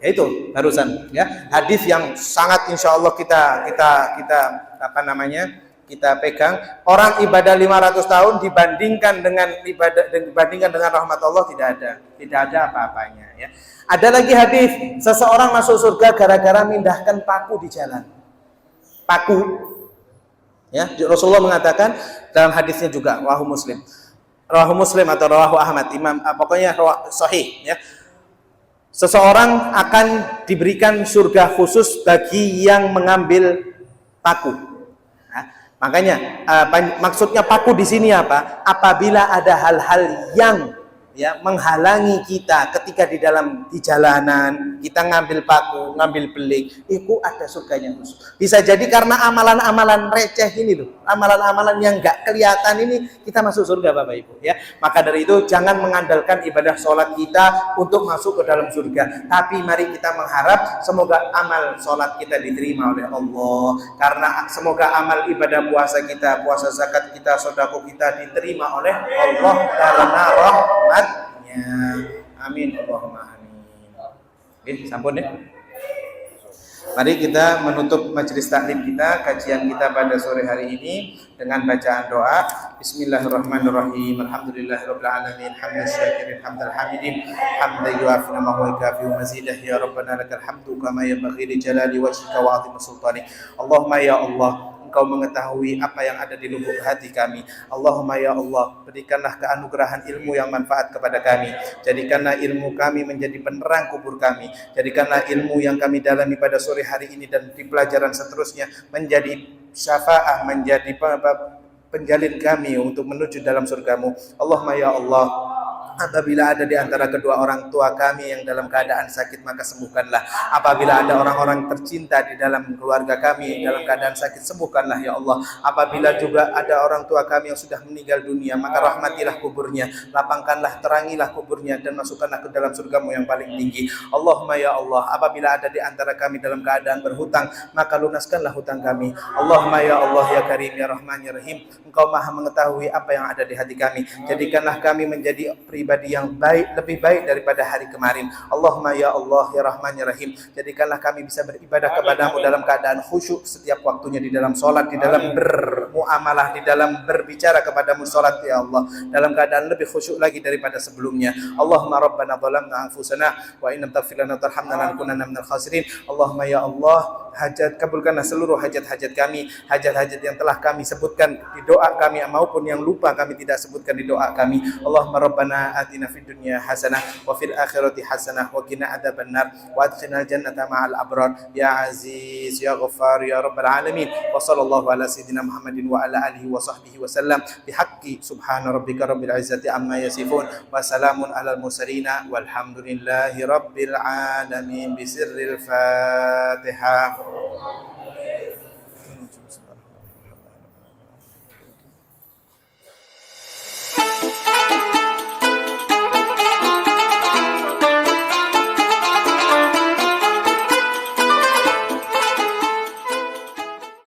ya itu barusan ya, hadis yang sangat insyaallah kita pegang. Orang ibadah 500 tahun dibandingkan dengan rahmat Allah tidak ada apa-apanya ya. Ada lagi hadis, seseorang masuk surga gara-gara mindahkan paku di jalan. Paku. Ya, Rasulullah mengatakan dalam hadisnya juga rawahu Muslim. Rawahu Muslim atau rawahu Ahmad, pokoknya sahih ya. Seseorang akan diberikan surga khusus bagi yang mengambil paku. Nah, makanya maksudnya paku di sini apa? Apabila ada hal-hal yang menghalangi kita ketika di jalanan, kita ngambil paku, ngambil belik, itu ada surganya khusus. Bisa jadi karena amalan-amalan receh ini loh, amalan-amalan yang nggak kelihatan ini, kita masuk surga Bapak Ibu ya. Maka dari itu jangan mengandalkan ibadah sholat kita untuk masuk ke dalam surga. Tapi mari kita mengharap semoga amal sholat kita diterima oleh Allah. Karena semoga amal ibadah puasa kita, puasa zakat kita, sedekah kita diterima oleh Allah karena rahmat. Amin Allahumma amin. Sampun ya. Mari kita menutup majelis taklim kita, kajian kita pada sore hari ini dengan bacaan doa. Bismillahirrahmanirrahim. Alhamdulillahirabbil alamin. Hamdan syakirin hamdal hamidin. Hamdan yuafi ma huwa kafi wa mazidah. Ya Rabbana lakal hamdu kama yanbaghi li jalali wajhika wa 'azimi sultanik. Allahumma ya Allah, Engkau mengetahui apa yang ada di lubuk hati kami. Allahumma ya Allah, berikanlah keanugerahan ilmu yang manfaat kepada kami. Jadikanlah ilmu kami menjadi penerang kubur kami. Jadikanlah ilmu yang kami dalami pada sore hari ini dan di pelajaran seterusnya menjadi syafaah, menjadi penjalin kami untuk menuju dalam surgamu. Allahumma ya Allah, apabila ada di antara kedua orang tua kami yang dalam keadaan sakit, maka sembuhkanlah. Apabila ada orang-orang tercinta di dalam keluarga kami dalam keadaan sakit, sembuhkanlah ya Allah. Apabila juga ada orang tua kami yang sudah meninggal dunia, maka rahmatilah kuburnya, lapangkanlah, terangilah kuburnya, dan masukkanlah ke dalam surgamu yang paling tinggi. Allahumma ya Allah, apabila ada di antara kami dalam keadaan berhutang, maka lunaskanlah hutang kami. Allahumma ya Allah ya Karim ya Rahman ya Rahim, Engkau maha mengetahui apa yang ada di hati kami. Jadikanlah kami menjadi pribadi yang baik, lebih baik daripada hari kemarin. Allahumma ya Allah ya Rahman ya Rahim, jadikanlah kami bisa beribadah kepadamu dalam keadaan khusyuk setiap waktunya, di dalam sholat, di dalam bermuamalah, di dalam berbicara kepadamu sholat ya Allah, dalam keadaan lebih khusyuk lagi daripada sebelumnya. Allahumma rabbana zalamna anfusana wa in lam taghfir lana wa tarhamna lanakunanna minal khasirin. Allahumma ya Allah, kabulkanlah seluruh hajat-hajat kami, hajat-hajat yang telah kami sebutkan di doa kami maupun yang lupa kami tidak sebutkan di doa kami. Allahumma rabbana atina fid dunya hasanah wa fil akhirati hasanah wa qina adzabannar wa adkhilnal jannata ma'al abrar ya aziz ya ghaffar ya rabbal alamin. Wa sallallahu ala sayyidina Muhammadin wa ala alihi wa sahbihi wa sallam bihaqqi subhana rabbika rabbil izzati amma yasifun wa salamun alal mursalin walhamdulillahi rabbil alamin. Bisirril Fatihah.